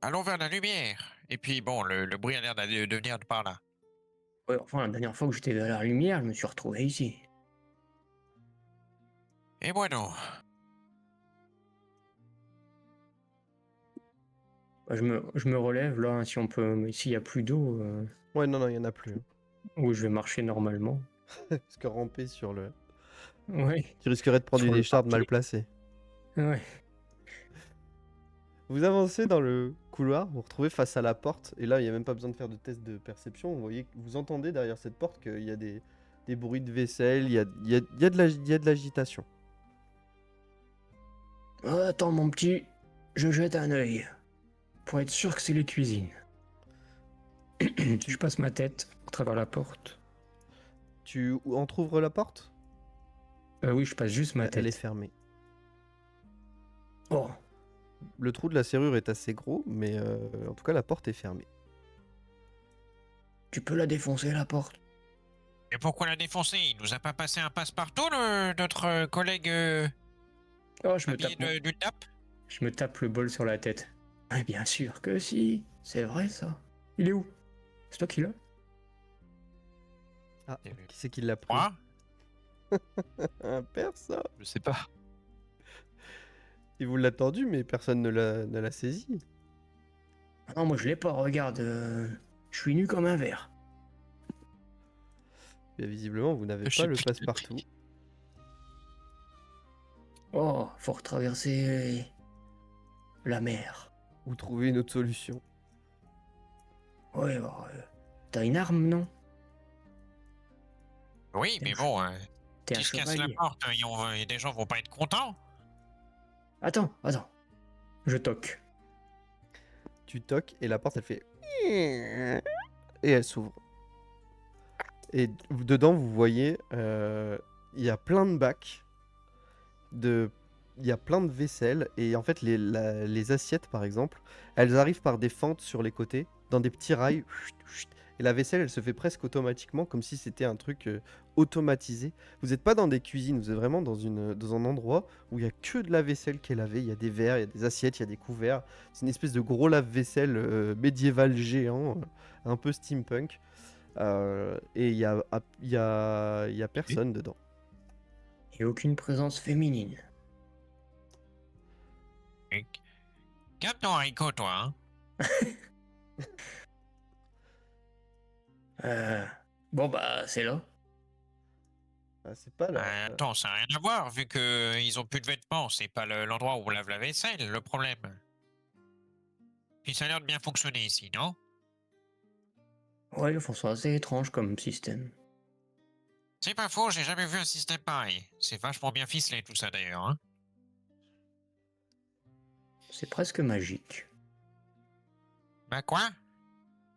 allons vers la lumière. Et puis bon, le bruit a l'air de venir de par là. Ouais, enfin, la dernière fois que j'étais à la lumière, je me suis retrouvé ici. Et moi non. Bah, je me relève là, si on peut, mais s'il y a plus d'eau, Ouais, non, il y en a plus. où je vais marcher normalement. Parce que ramper sur le... Ouais. Tu risquerais de prendre Sur une le écharpe mal parquet. placée. Ouais. Vous avancez dans le couloir, vous vous retrouvez face à la porte, et là, il n'y a même pas besoin de faire de test de perception. Vous entendez derrière cette porte qu'il y a des bruits de vaisselle, il y a de l'agitation. Attends, mon petit, je jette un œil pour être sûr que c'est les cuisines. Je passe ma tête à travers la porte. Tu entrouvres la porte? Oui, je passe juste ma Elle est tête. fermée. Oh, Le trou de la serrure est assez gros, mais en tout cas, la porte est fermée. tu peux la défoncer la porte? Et pourquoi la défoncer? Il nous a pas passé un passe-partout, notre collègue Oh, habillé d'une nappe? je me tape le bol sur la tête. Mais bien sûr que si, c'est vrai ça. Il est où? C'est toi qui l'as? Ah, qui c'est qui l'a pris? Moi? Personne. Je sais pas. Il vous l'a tendu, mais personne ne l'a saisi. Ah non, moi je l'ai pas, regarde. Je suis nu comme un verre. Et visiblement, vous n'avez Je pas sais le plus qui l'a passe-partout. pris. Oh, faut retraverser la mer. ou trouver une autre solution. Ouais, t'as une arme, non? Oui, T'es mais un, bon, t'es un si je casse la chevalier. porte, des gens vont pas être contents. Attends. Je toque. Tu toques et la porte elle fait et elle s'ouvre. Et dedans vous voyez il y a plein de bacs de il y a plein de vaisselle et en fait les assiettes par exemple, elles arrivent par des fentes sur les côtés dans des petits rails et la vaisselle elle se fait presque automatiquement comme si c'était un truc automatisé. Vous n'êtes pas dans des cuisines, vous êtes vraiment dans un endroit où il y a que de la vaisselle qui est lavée, il y a des verres, il y a des assiettes, il y a des couverts. C'est une espèce de gros lave-vaisselle médiéval géant, un peu steampunk. Et il y a personne dedans. Et aucune présence féminine. Garde ton haricot, toi, hein. Bon, bah, c'est là. Ah, c'est pas là. Attends, ça n'a rien à voir, vu que ils ont plus de vêtements, c'est pas l'endroit où on lave la vaisselle, le problème. Puis ça a l'air de bien fonctionner ici, non? Ouais, ils font ça assez étrange comme système. C'est pas faux, j'ai jamais vu un système pareil. C'est vachement bien ficelé tout ça d'ailleurs, hein. C'est presque magique. Bah quoi?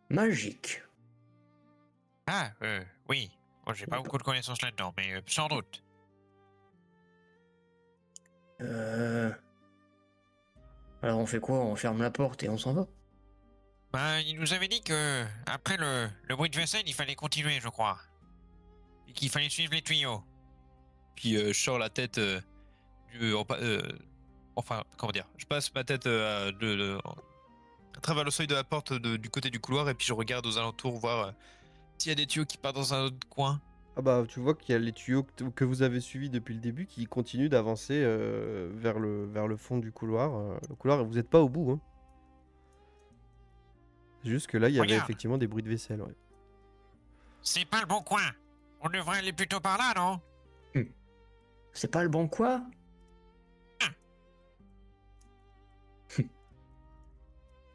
Magique. Ah, oui. Moi, j'ai pas beaucoup de connaissances là-dedans, mais sans doute. Alors on fait quoi? On ferme la porte et on s'en va? Bah, il nous avait dit que, après le bruit de vaisselle, il fallait continuer, je crois. Et qu'il fallait suivre les tuyaux. Puis je sors la tête enfin, comment dire, je passe ma tête à travers le seuil de la porte du côté du couloir et puis je regarde aux alentours voir s'il y a des tuyaux qui partent dans un autre coin. Ah bah tu vois qu'il y a les tuyaux que vous avez suivis depuis le début qui continuent d'avancer vers le fond du couloir. Le couloir, vous n'êtes pas au bout, hein. C'est juste que là, il y avait Regarde, effectivement des bruits de vaisselle, ouais. c'est pas le bon coin. On devrait aller plutôt par là, non? C'est pas le bon quoi?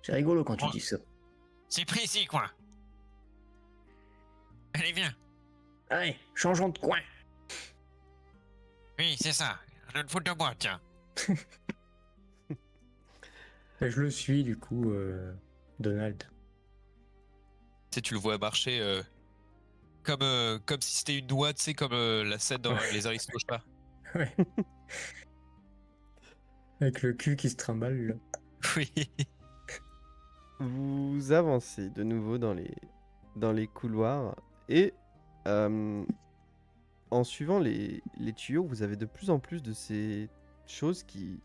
C'est rigolo quand tu Oh. dis ça. C'est précis, quoi. Allez, viens. Allez, changeons de coin. Oui, c'est ça. Je te fous de moi, tiens. Et je le suis du coup, Donald. Tu sais, tu le vois marcher comme si c'était une noix, tu sais, comme la scène dans Les Aristochats. Ouais. Avec le cul qui se trimballe là. Oui. Vous avancez de nouveau dans les couloirs et en suivant les tuyaux, vous avez de plus en plus de ces choses qui...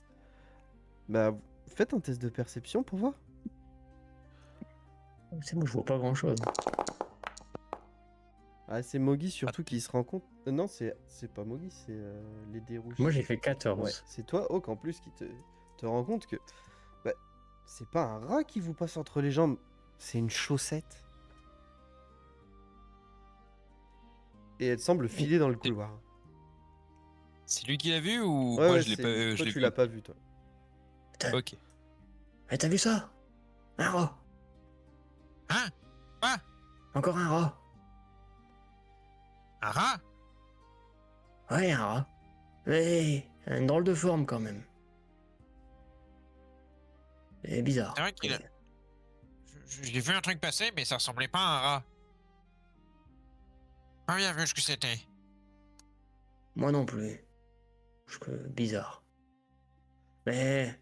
Bah, faites un test de perception pour voir. C'est moi, je vois pas grand chose. Ah, c'est Mogi surtout qui se rend compte... non, c'est pas Mogi, c'est les dés rouges. Moi j'ai fait 14. Ouais, c'est toi, Hawk, en plus, qui te rend compte que... Bah, c'est pas un rat qui vous passe entre les jambes, c'est une chaussette. Et elle semble filer dans le couloir. C'est lui qui l'a vu ou Ouais, moi ouais, je l'ai pas toi, je l'ai tu vu. l'as pas vu, toi. Putain. Ok. Eh, t'as vu ça? Un rat. Hein? Quoi? Encore un rat. Un rat? Ouais, un rat. Mais une drôle de forme quand même. C'est bizarre. C'est vrai qu'il a... J'ai vu un truc passer, mais ça ressemblait pas à un rat. Pas bien vu ce que c'était. Moi non plus. Bizarre. Mais...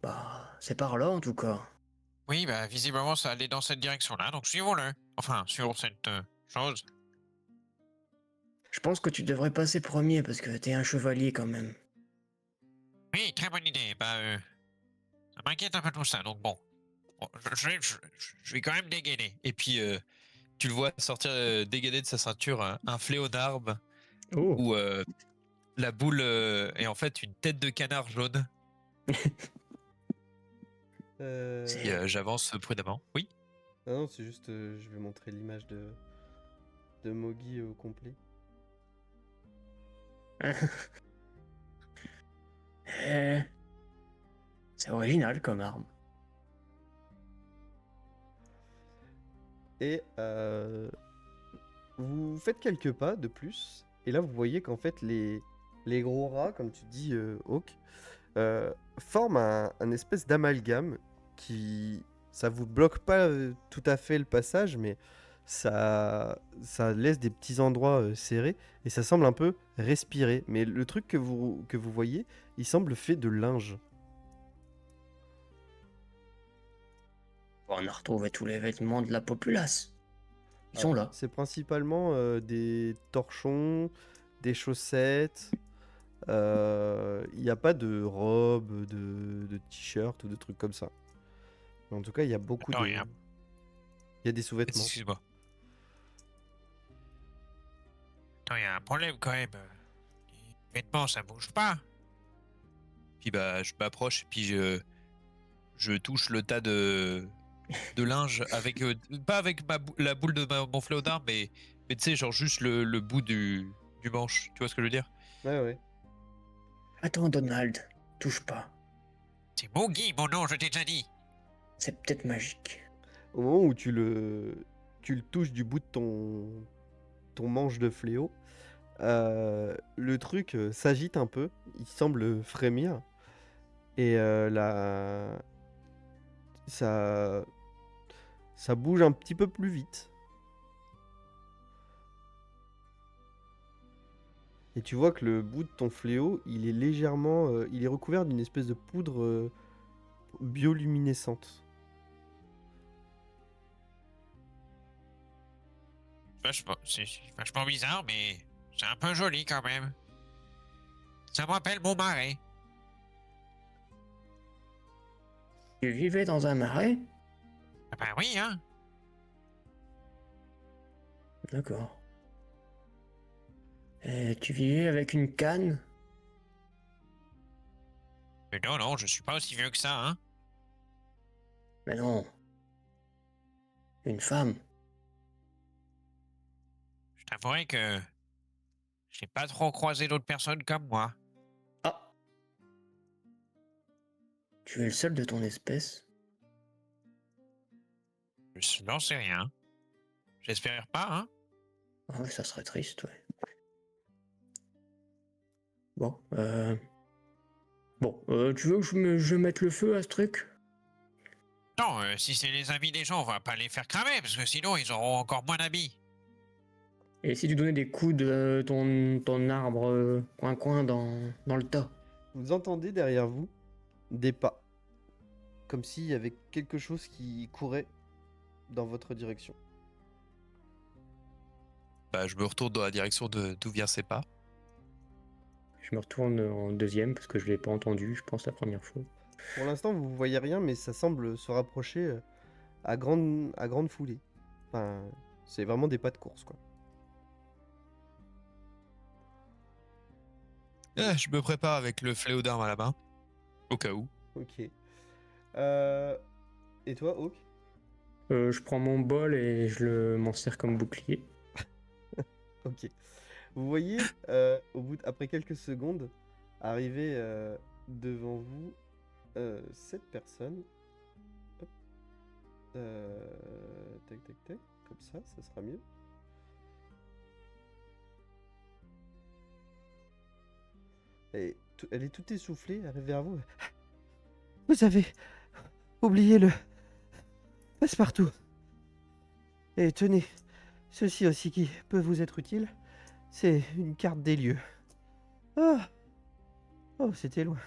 Bah, c'est par là en tout cas. Oui, bah visiblement ça allait dans cette direction-là, donc suivons-le. Enfin, suivons cette chose. Je pense que tu devrais passer premier parce que t'es un chevalier quand même. Oui, très bonne idée. Bah, ça m'inquiète un peu tout ça, donc bon. Bon, je vais quand même dégainer. Et puis tu le vois sortir dégainer de sa ceinture un fléau d'arbre Oh. où la boule est en fait une tête de canard jaune. Et j'avance prudemment. Oui. Ah non, c'est juste, je vais montrer l'image de Mogi au complet. C'est original comme arme. Et vous faites quelques pas de plus. Et là, vous voyez qu'en fait, les gros rats, comme tu dis, Hawk, forment un espèce d'amalgame qui... Ça vous bloque pas tout à fait le passage, mais ça laisse des petits endroits serrés et ça semble un peu respirer. Mais le truc que vous voyez, il semble fait de linge. On a retrouvé tous les vêtements de la populace. Ils sont là. C'est principalement des torchons, des chaussettes. Il n'y a pas de robe, de t-shirt ou de trucs comme ça. Mais en tout cas, il y a beaucoup Attends, de... Il y a des sous-vêtements. Excuse-moi. Attends, il y a un problème quand même. Les vêtements, ça bouge pas. Puis bah, je m'approche et puis je touche le tas de linge avec pas avec la boule de mon fléau d'arbre, mais tu sais, genre juste le bout du manche. Tu vois ce que je veux dire? Ouais. Attends, Donald, touche pas. C'est Boogie, mon nom, je t'ai déjà dit. C'est peut-être magique. Au moment où tu le touches du bout de ton manche de fléau, le truc s'agite un peu, il semble frémir, et ça bouge un petit peu plus vite. Et tu vois que le bout de ton fléau, il est légèrement, il est recouvert d'une espèce de poudre bioluminescente. C'est vachement bizarre, mais c'est un peu joli quand même. Ça me rappelle mon marais. Tu vivais dans un marais? Ah bah oui, hein. D'accord. Et tu vivais avec une canne? Mais non, je suis pas aussi vieux que ça, hein. Mais non. Une femme. Je t'avouerai que j'ai pas trop croisé d'autres personnes comme moi. Ah! Tu es le seul de ton espèce? Je n'en sais rien. J'espère pas, hein. Ah ouais, ça serait triste, ouais. Bon, tu veux que je mette le feu à ce truc? Non, si c'est les habits des gens, on va pas les faire cramer, parce que sinon ils auront encore moins d'habits. Et si tu donnais des coups de ton arbre coin-coin dans le tas? Vous entendez derrière vous des pas, comme s'il y avait quelque chose qui courait dans votre direction. Bah, je me retourne dans la direction d'où vient ces pas. Je me retourne en deuxième parce que je l'ai pas entendu, je pense, la première fois. Pour l'instant, vous voyez rien, mais ça semble se rapprocher à grande foulée. Enfin, c'est vraiment des pas de course, quoi. Je me prépare avec le fléau d'arme à la main, au cas où. Ok. Et toi, Hawk? Je prends mon bol et m'en sers comme bouclier. Ok. Vous voyez, après quelques secondes, arriver devant vous cette personne. Hop. Tac, comme ça sera mieux. Elle est toute essoufflée, arrivée vers vous. Vous avez oublié le passe-partout. Et tenez, ceci aussi qui peut vous être utile, c'est une carte des lieux. Ah, oh, c'était loin.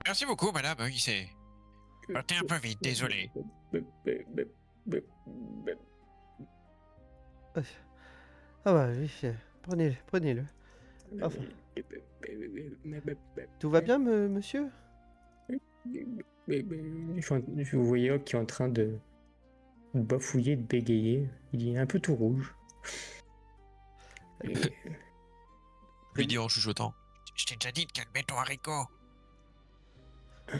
Merci beaucoup, madame. Oui, c'est parti un peu vite, désolé. Ah bah oui, prenez-le. Enfin. Tout va bien, monsieur? Vous voyez Hawk qui est en train de bafouiller, de bégayer. Il est un peu tout rouge. Et... Lui dit en chuchotant. Je t'ai déjà dit de calmer ton haricot.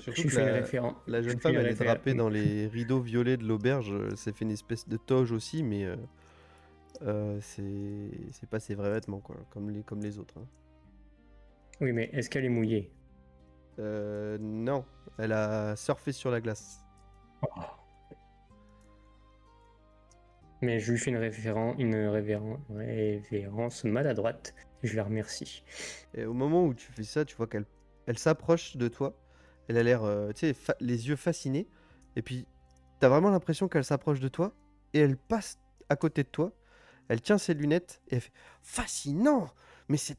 Surtout je que fais une référence. la jeune femme, elle est drapée dans les rideaux violets de l'auberge. Elle s'est fait une espèce de toge aussi, mais c'est pas ses vrais vêtements, quoi, comme les autres. Hein. Oui, mais est-ce qu'elle est mouillée? Non, elle a surfé sur la glace. Oh. Mais je lui fais révérence maladroite. Je la remercie. Et au moment où tu fais ça, tu vois qu'elle s'approche de toi. Elle a l'air, tu sais, les yeux fascinés. Et puis, t'as vraiment l'impression qu'elle s'approche de toi. Et elle passe à côté de toi. Elle tient ses lunettes et elle fait fascinant! Mais ce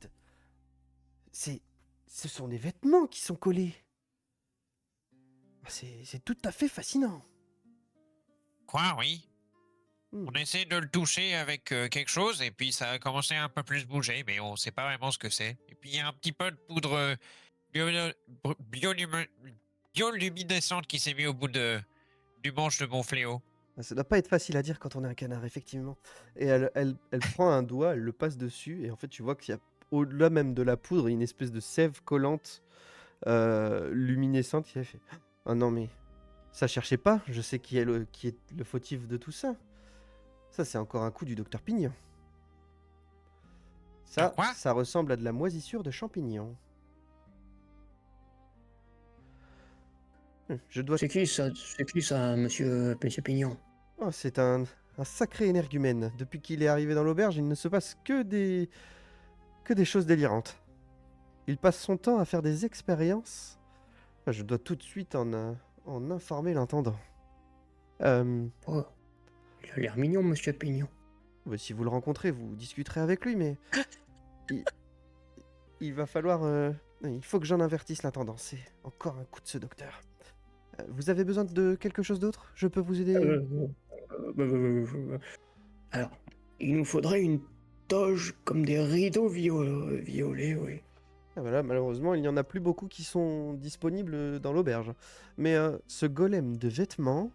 sont des vêtements qui sont collés. C'est tout à fait fascinant. Quoi, oui? Hmm. On essaie de le toucher avec quelque chose et puis ça a commencé à un peu plus bouger, mais on sait pas vraiment ce que c'est. Et puis il y a un petit peu de poudre bio- biolumi- bioluminescente qui s'est mis au bout du manche de mon fléau. Ça doit pas être facile à dire quand on est un canard, effectivement. Et elle prend un doigt, elle le passe dessus, et en fait, tu vois qu'il y a, au-delà même de la poudre, une espèce de sève collante, luminescente, qui a fait « Ah non, mais ça cherchez pas, je sais qui est le fautif de tout ça. Ça, c'est encore un coup du docteur Pignon. De quoi? Ça ressemble à de la moisissure de champignons. Je dois... C'est qui ça, monsieur Pignon? Oh, c'est un sacré énergumène. Depuis qu'il est arrivé dans l'auberge, il ne se passe que des choses délirantes. Il passe son temps à faire des expériences. Je dois tout de suite en informer l'intendant. Oh, il a l'air mignon, monsieur Pignon. Si vous le rencontrez, vous discuterez avec lui, mais il va falloir... il faut que j'en avertisse l'intendant. C'est encore un coup de ce docteur. Vous avez besoin de quelque chose d'autre? Je peux vous aider? Alors, il nous faudrait une toge comme des rideaux violets, oui. Ah voilà, malheureusement, il n'y en a plus beaucoup qui sont disponibles dans l'auberge. Mais ce golem de vêtements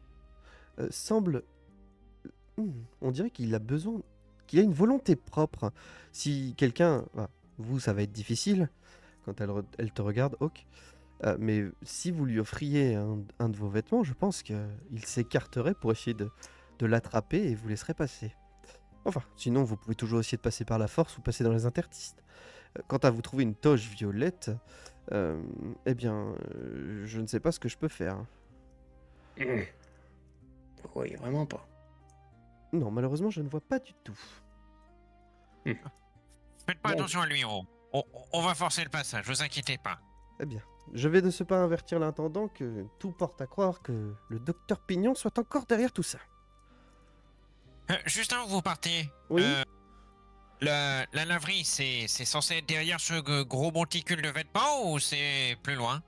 semble... on dirait qu'il a besoin... qu'il a une volonté propre. Si quelqu'un... vous, ça va être difficile quand elle te regarde, Hawk. Mais si vous lui offriez un de vos vêtements, je pense qu'il s'écarterait pour essayer de l'attraper et vous laisserait passer. Enfin, sinon, vous pouvez toujours essayer de passer par la force ou passer dans les interstices. Quant à vous trouver une toge violette, eh bien, je ne sais pas ce que je peux faire. Oui, vraiment pas. Non, malheureusement, je ne vois pas du tout. Faites pas Bon. attention à lui, on va forcer le passage, vous inquiétez pas. Eh bien, je vais de ce pas avertir l'intendant que tout porte à croire que le docteur Pignon soit encore derrière tout ça. Juste avant que vous partez, Oui. La laverie, c'est censé être derrière ce gros monticule de vêtements ou c'est plus loin?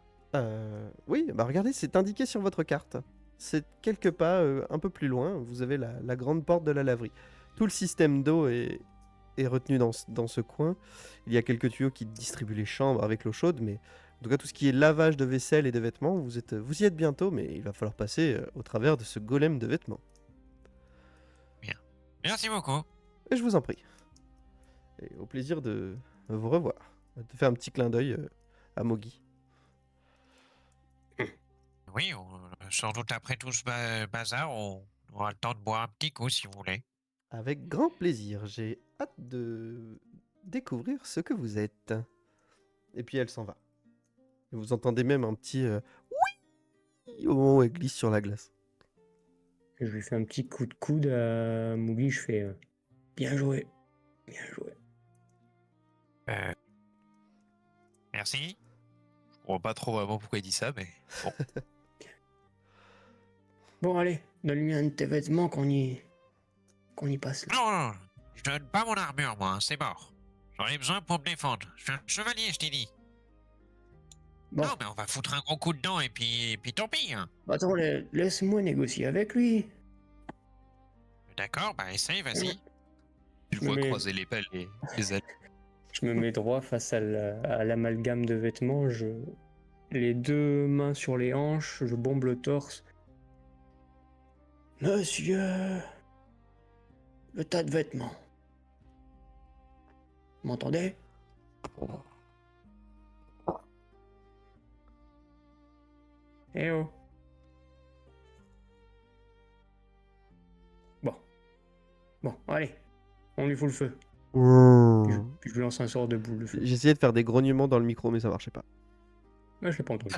Oui, bah regardez, c'est indiqué sur votre carte. C'est quelques pas un peu plus loin, vous avez la grande porte de la laverie. Tout le système d'eau est retenu dans ce coin. Il y a quelques tuyaux qui distribuent les chambres avec l'eau chaude, mais en tout cas tout ce qui est lavage de vaisselle et de vêtements, vous y êtes bientôt, mais il va falloir passer au travers de ce golem de vêtements. Bien. Merci beaucoup. Et je vous en prie. Et au plaisir de vous revoir. De faire un petit clin d'œil à Mogi. Oui, sans doute après tout ce bazar, on aura le temps de boire un petit coup si vous voulez. Avec grand plaisir, j'ai hâte de découvrir ce que vous êtes. Et puis elle s'en va. Et vous entendez même un petit oui au moment où elle glisse sur la glace. Je lui fais un petit coup de coude à Mowgli, je fais bien joué, bien joué. Merci. Je comprends pas trop vraiment pourquoi il dit ça, mais bon. Bon, allez, donne-lui un de tes vêtements qu'on y passe là. Non, je donne pas mon armure, moi, c'est mort. J'en ai besoin pour me défendre. Je suis un chevalier, je t'ai dit. Bon, Non, mais on va foutre un gros coup dedans et puis tant pis. Hein. attends, laisse-moi négocier avec lui. D'accord, bah essaye, vas-y. Tu le me vois mets- croiser les ailes. Je me mets droit face à l'amalgame de vêtements, les deux mains sur les hanches, je bombe le torse. Monsieur, le tas de vêtements. Vous m'entendez? Eh oh. Bon, allez, on lui fout le feu. Puis je lui lance un sort de boule de feu. J'essayais de faire des grognements dans le micro, mais ça marchait pas. Ouais, je l'ai pas entendu.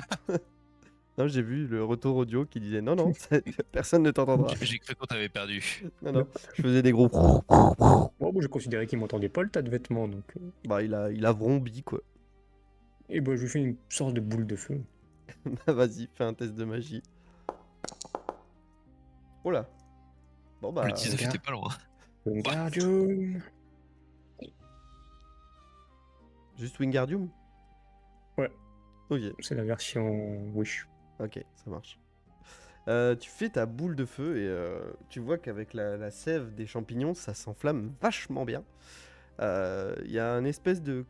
Non, j'ai vu le retour audio qui disait non, non, personne ne t'entendra. J'ai cru qu'on t'avait perdu. Non, non, je faisais des gros. Bon, moi, je considérais qu'il m'entendait pas le tas de vêtements, donc. Bah, il a vrombi, quoi. Et bah, je lui fais une sorte de boule de feu. Bah, vas-y, fais un test de magie. Oh là. Bon, Le bah, 19 gars. était pas loin. Wingardium. juste Wingardium? Ouais. Ok, C'est la version Wish. ok, ça marche. Tu fais ta boule de feu et tu vois qu'avec la sève des champignons, ça s'enflamme vachement bien. Il y a un espèce de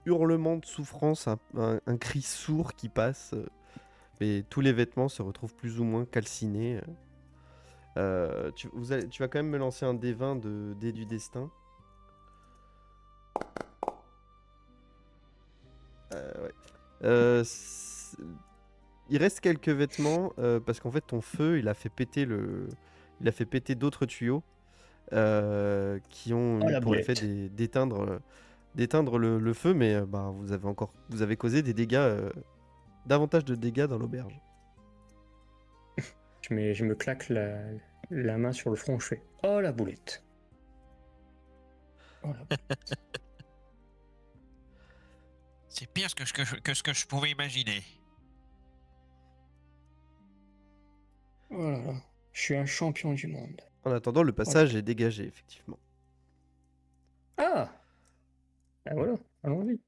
hurlement de souffrance, un cri sourd qui passe, mais tous les vêtements se retrouvent plus ou moins calcinés. Tu vas quand même me lancer un D20 de dé du destin. Ouais. Il reste quelques vêtements parce qu'en fait ton feu il a fait péter d'autres tuyaux qui ont Oh, eu la pour effet boulette. d'éteindre le feu, mais bah, vous avez causé des dégâts, davantage de dégâts dans l'auberge. Je me claque la main sur le front, je fais oh la boulette. Oh, la boulette. C'est pire que ce que je pouvais imaginer. Oh là là. Je suis un champion du monde. En attendant, le passage est dégagé, effectivement. Ah. Ah voilà, allons-y.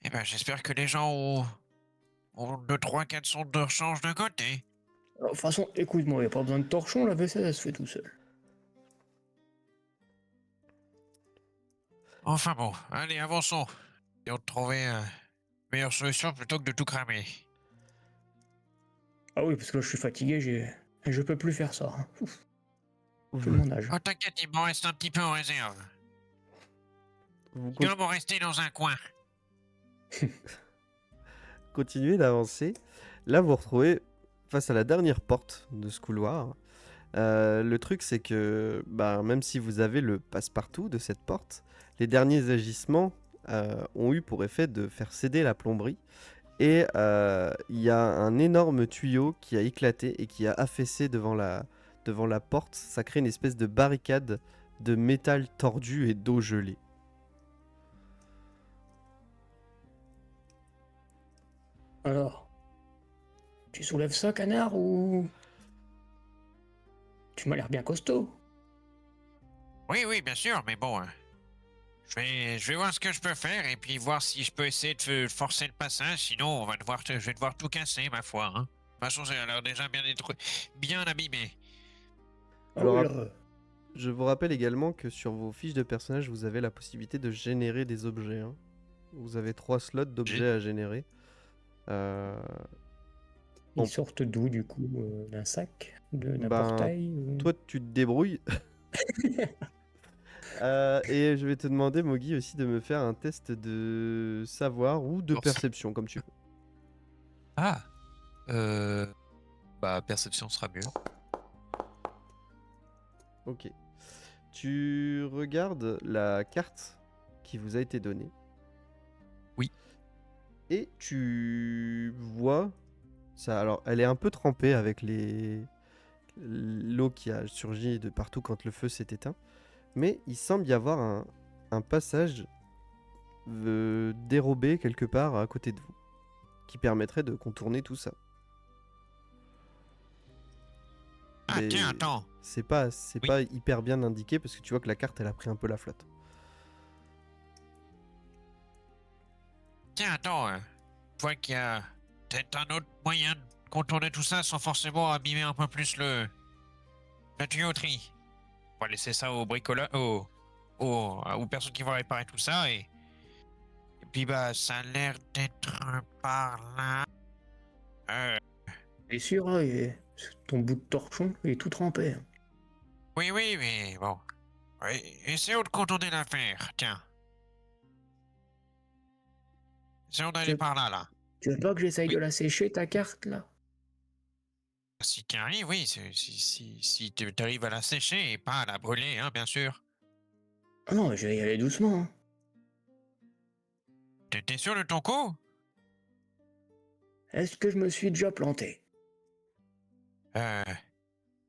Eh ben, j'espère que les gens ont 2, 3, 4 sondes de rechange de côté. De toute façon, écoute-moi, il n'y a pas besoin de torchon, la vaisselle, elle se fait tout seul. Enfin bon, allez, avançons. Et on trouver une meilleure solution plutôt que de tout cramer. Ah oui, parce que là, je suis fatigué, je peux plus faire ça. Ouf, tout Vous, mon âge. Oh, t'inquiète, il m'en reste un petit peu en réserve. vous Il doit m'en rester dans un coin. continuez d'avancer. Là, vous vous retrouvez face à la dernière porte de ce couloir. Le truc, c'est que bah, même si vous avez le passe-partout de cette porte, les derniers agissements ont eu pour effet de faire céder la plomberie. Et il y a un énorme tuyau qui a éclaté et qui a affaissé devant la porte. Ça crée une espèce de barricade de métal tordu et d'eau gelée. Alors, tu soulèves ça, canard, ou... Tu m'as l'air bien costaud. Oui, oui, bien sûr, mais bon, je vais voir ce que je peux faire et puis voir si je peux essayer de forcer le passage. Sinon, je vais devoir tout casser, ma foi. Hein. De toute façon, j'ai l'air déjà bien abîmé. Ah Je, oui, rap- là, je vous rappelle également que sur vos fiches de personnage, vous avez la possibilité de générer des objets. Hein. Vous avez 3 slots d'objets à générer. ils on- sortent d'où, du coup? D'un sac? D'un Ben, portail? Toi, tu te débrouilles. Et je vais te demander, Mogi, aussi de me faire un test de savoir ou de Force. perception, comme tu veux. Ah Bah, perception sera mieux. Ok. Tu regardes la carte qui vous a été donnée. Oui. Et tu vois ça. Alors, elle est un peu trempée avec l'eau qui a surgi de partout quand le feu s'est éteint. Mais il semble y avoir un passage dérobé quelque part à côté de vous qui permettrait de contourner tout ça. Ah, Mais tiens, attends. c'est pas Oui. hyper bien indiqué parce que tu vois que la carte elle a pris un peu la flotte. Tiens, attends. Je vois qu'il y a peut-être un autre moyen de contourner tout ça sans forcément abîmer un peu plus la tuyauterie. On va laisser ça aux bricoleurs, aux personnes qui vont réparer tout ça et puis bah ça a l'air d'être par là. T'es sûr, hein, ton bout de torchon, il est tout trempé. Hein. Oui, oui, mais bon. Oui, essayons de contourner l'affaire, tiens. Essayons d'aller Je- par là, là. Tu veux pas que j'essaye Oui. de la sécher, ta carte, là? Si tu arrives, oui, si tu arrives à la sécher et pas à la brûler, hein, bien sûr. Ah non, je vais y aller doucement. Hein. T'es sûr de ton coup? Est-ce que je me suis déjà planté? Bah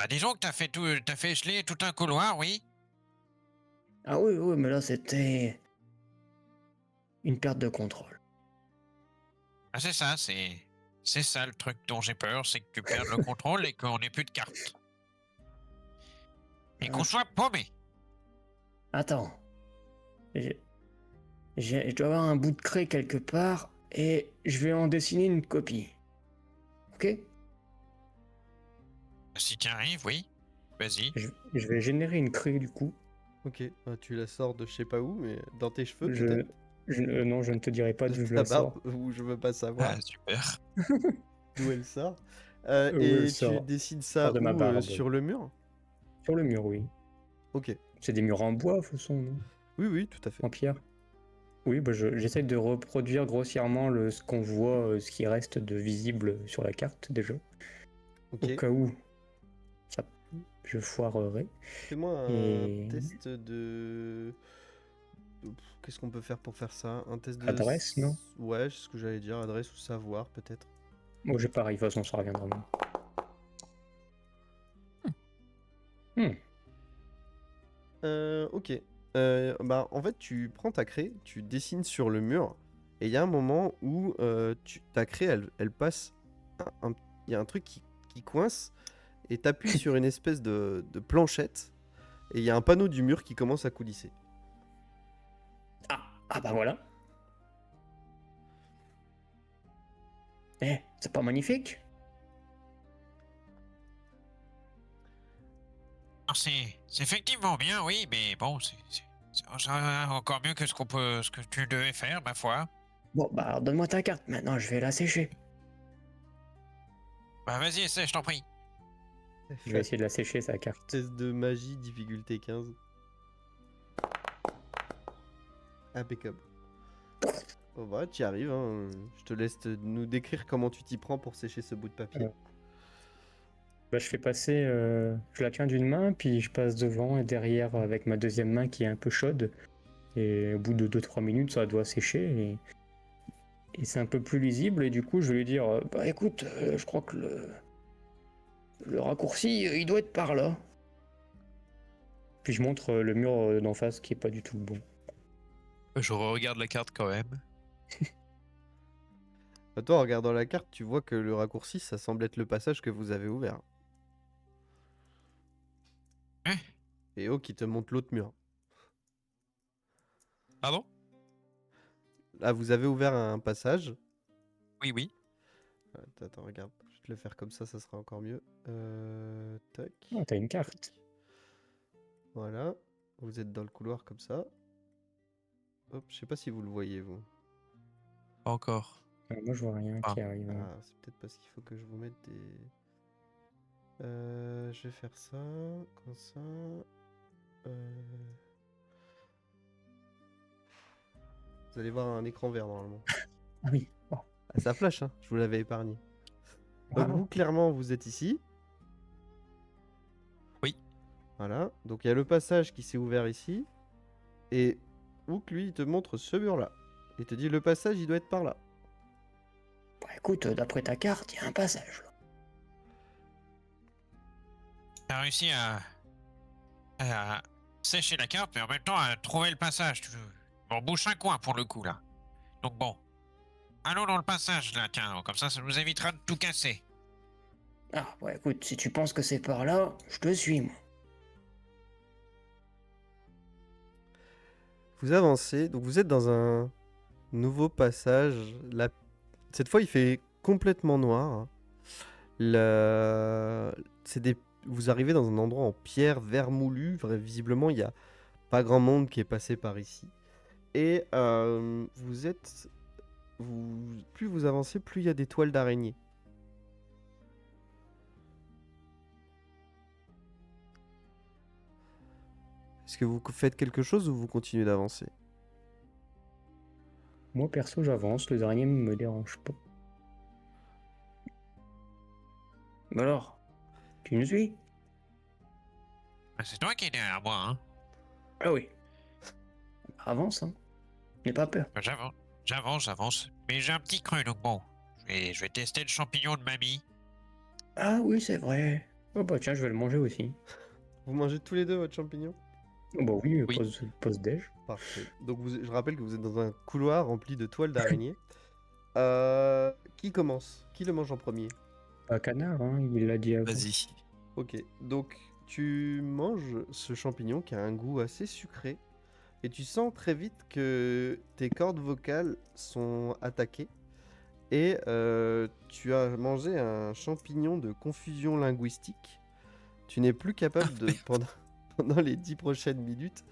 disons que t'as fait écheler tout un couloir, oui. Ah oui, oui, mais là, c'était une perte de contrôle. Ah, c'est ça, c'est ça le truc dont j'ai peur, c'est que tu perdes le contrôle et qu'on ait plus de cartes. Et qu'on soit paumé. Attends. Je dois avoir un bout de craie quelque part et je vais en dessiner une copie. Ok? Si tu arrives, oui. Vas-y. Je vais générer une craie du coup. Ok, tu la sors de je sais pas où, mais dans tes cheveux Je, peut-être. non, je ne te dirai pas d'où je Ta la barbe, sors. ou je veux pas savoir Ah, super. d'où elle sort. Où elle Et tu sort. dessines ça Sort de ma où barbe. sur le mur? Sur le mur, oui. Ok. C'est des murs en bois, de toute façon, non? Oui, oui, tout à fait. En pierre. Oui, bah j'essaie de reproduire grossièrement ce qu'on voit, ce qui reste de visible sur la carte déjà. Ok. Au cas où ça, je foirerai. Fais-moi un Et- test de... Qu'est-ce qu'on peut faire pour faire ça? Un test de... Adresse, non? Ouais, c'est ce que j'allais dire, adresse ou savoir peut-être. Bon, j'ai pareil, de toute façon, ça reviendra même. Ok. Bah, en fait, tu prends ta craie, tu dessines sur le mur, et il y a un moment où ta craie, elle passe. Il y a un truc qui coince, et t'appuies sur une espèce de planchette, et il y a un panneau du mur qui commence à coulisser. Ah bah voilà. C'est pas magnifique? Alors, c'est effectivement bien, oui, mais bon, c'est encore mieux que ce que tu devais faire, ma foi. Bon, bah alors donne-moi ta carte, maintenant je vais la sécher. Bah vas-y, essaie, je t'en prie. Je vais essayer de la sécher, sa carte. Test de magie, difficulté 15. Impeccable. Oh bah, tu y arrives, hein. Je te laisse nous décrire comment tu t'y prends pour sécher ce bout de papier. Bah, je fais passer, je la tiens d'une main, puis je passe devant et derrière avec ma deuxième main qui est un peu chaude. Et au bout de 2-3 minutes, ça doit sécher et c'est un peu plus lisible. Et du coup, je vais lui dire, bah écoute, je crois que le raccourci, il doit être par là. Puis je montre le mur d'en face qui est pas du tout bon. Je regarde la carte quand même. Bah, toi, en regardant la carte, tu vois que le raccourci, ça semble être le passage que vous avez ouvert. Hein? Et oh, qui te montre l'autre mur. Pardon? Là, vous avez ouvert un passage. Oui, oui. Attends, regarde. Je vais te le faire comme ça sera encore mieux. Tac. Ah, t'as une carte. Voilà. Vous êtes dans le couloir comme ça. Hop, je sais pas si vous le voyez, vous. Pas encore. Moi, je vois rien qui arrive. Ah, c'est peut-être parce qu'il faut que je vous mette des... je vais faire ça, comme ça. Vous allez voir un écran vert normalement. Ah oui. Bon. Ah, ça flash, hein, je vous l'avais épargné. Donc Ah. vous, clairement, vous êtes ici. Oui. Voilà, donc il y a le passage qui s'est ouvert ici. Et Hook, lui, il te montre ce mur-là. Il te dit, le passage, il doit être par là. Bah écoute, d'après ta carte, il y a un passage là. T'as réussi à sécher la carte, mais en même temps à trouver le passage. On bouche un coin pour le coup, là. Donc bon. Allons dans le passage, là, tiens. Comme ça nous évitera de tout casser. Ah, ouais, écoute, si tu penses que c'est par là, je te suis, moi. Vous avancez, donc vous êtes dans un nouveau passage. Cette fois, il fait complètement noir. Vous arrivez dans un endroit en pierre vermoulue. Visiblement, il n'y a pas grand monde qui est passé par ici. Et plus vous avancez, plus il y a des toiles d'araignées. Est-ce que vous faites quelque chose ou vous continuez d'avancer? Moi, perso, j'avance, les araignées me dérangent pas. Bah alors, tu nous suis? Ah, c'est toi qui es derrière moi, hein. Ah oui. Avance, hein. N'aie pas peur. J'avance. Mais j'ai un petit creux, donc bon. Je vais tester le champignon de mamie. Ah oui, c'est vrai. Oh bah tiens, je vais le manger aussi. Vous mangez tous les deux votre champignon? Oh bah oui, Oui. pause-déj. Parfait. Donc je rappelle que vous êtes dans un couloir rempli de toiles d'araignée. Qui commence? Qui le mange en premier? Pas canard, hein, il l'a dit avant. Vas-y. Ok, donc tu manges ce champignon qui a un goût assez sucré et tu sens très vite que tes cordes vocales sont attaquées et tu as mangé un champignon de confusion linguistique. Tu n'es plus capable de, pendant les 10 prochaines minutes,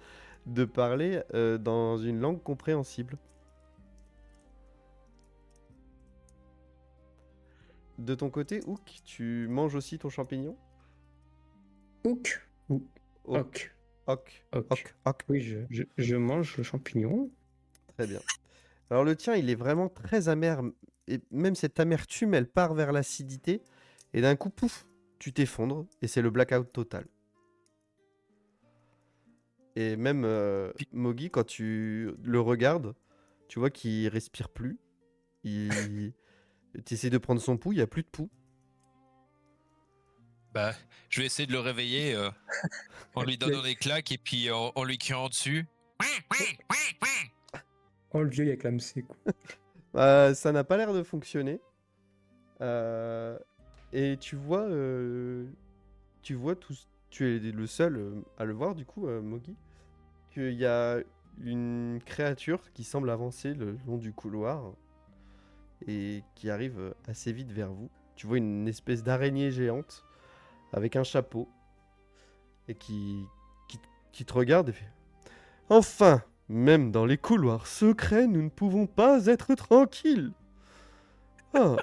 de parler dans une langue compréhensible. De ton côté, Hook, tu manges aussi ton champignon? Hook ou Hook. Hock. Hook. Hock. Hook. Hook. Oui, je mange le champignon. Très bien. Alors le tien, il est vraiment très amer. Et même cette amertume, elle part vers l'acidité. Et d'un coup, pouf, tu t'effondres. Et c'est le blackout total. Et même Mogi, quand tu le regardes, tu vois qu'il respire plus. Tu essaies de prendre son pouls, il n'y a plus de pouls. Bah, je vais essayer de le réveiller en lui donnant des claques et puis en lui criant dessus. Oh, le vieux, il a clamsé, quoi. Ça n'a pas l'air de fonctionner. Et tu vois tout, tu es le seul à le voir du coup, Mogi, qu'il y a une créature qui semble avancer le long du couloir et qui arrive assez vite vers vous. Tu vois une espèce d'araignée géante avec un chapeau et qui te regarde et fait Enfin, même dans les couloirs secrets, nous ne pouvons pas être tranquilles. Ah.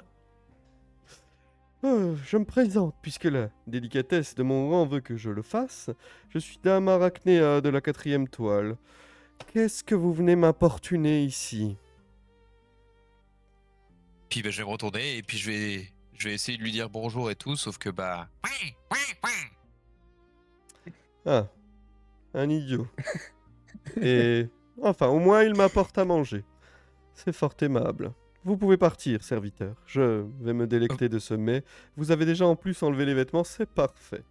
Je me présente, puisque la délicatesse de mon rang veut que je le fasse. Je suis Dame Arachnéa de la 4e toile. Qu'est-ce que vous venez m'importuner ici? Puis bah, je vais me retourner et puis je vais essayer de lui dire bonjour et tout, sauf que bah. Ah, un idiot. Et enfin, au moins il m'apporte à manger. C'est fort aimable. Vous pouvez partir, serviteur. Je vais me délecter de ce mets. Vous avez déjà en plus enlevé les vêtements, c'est parfait.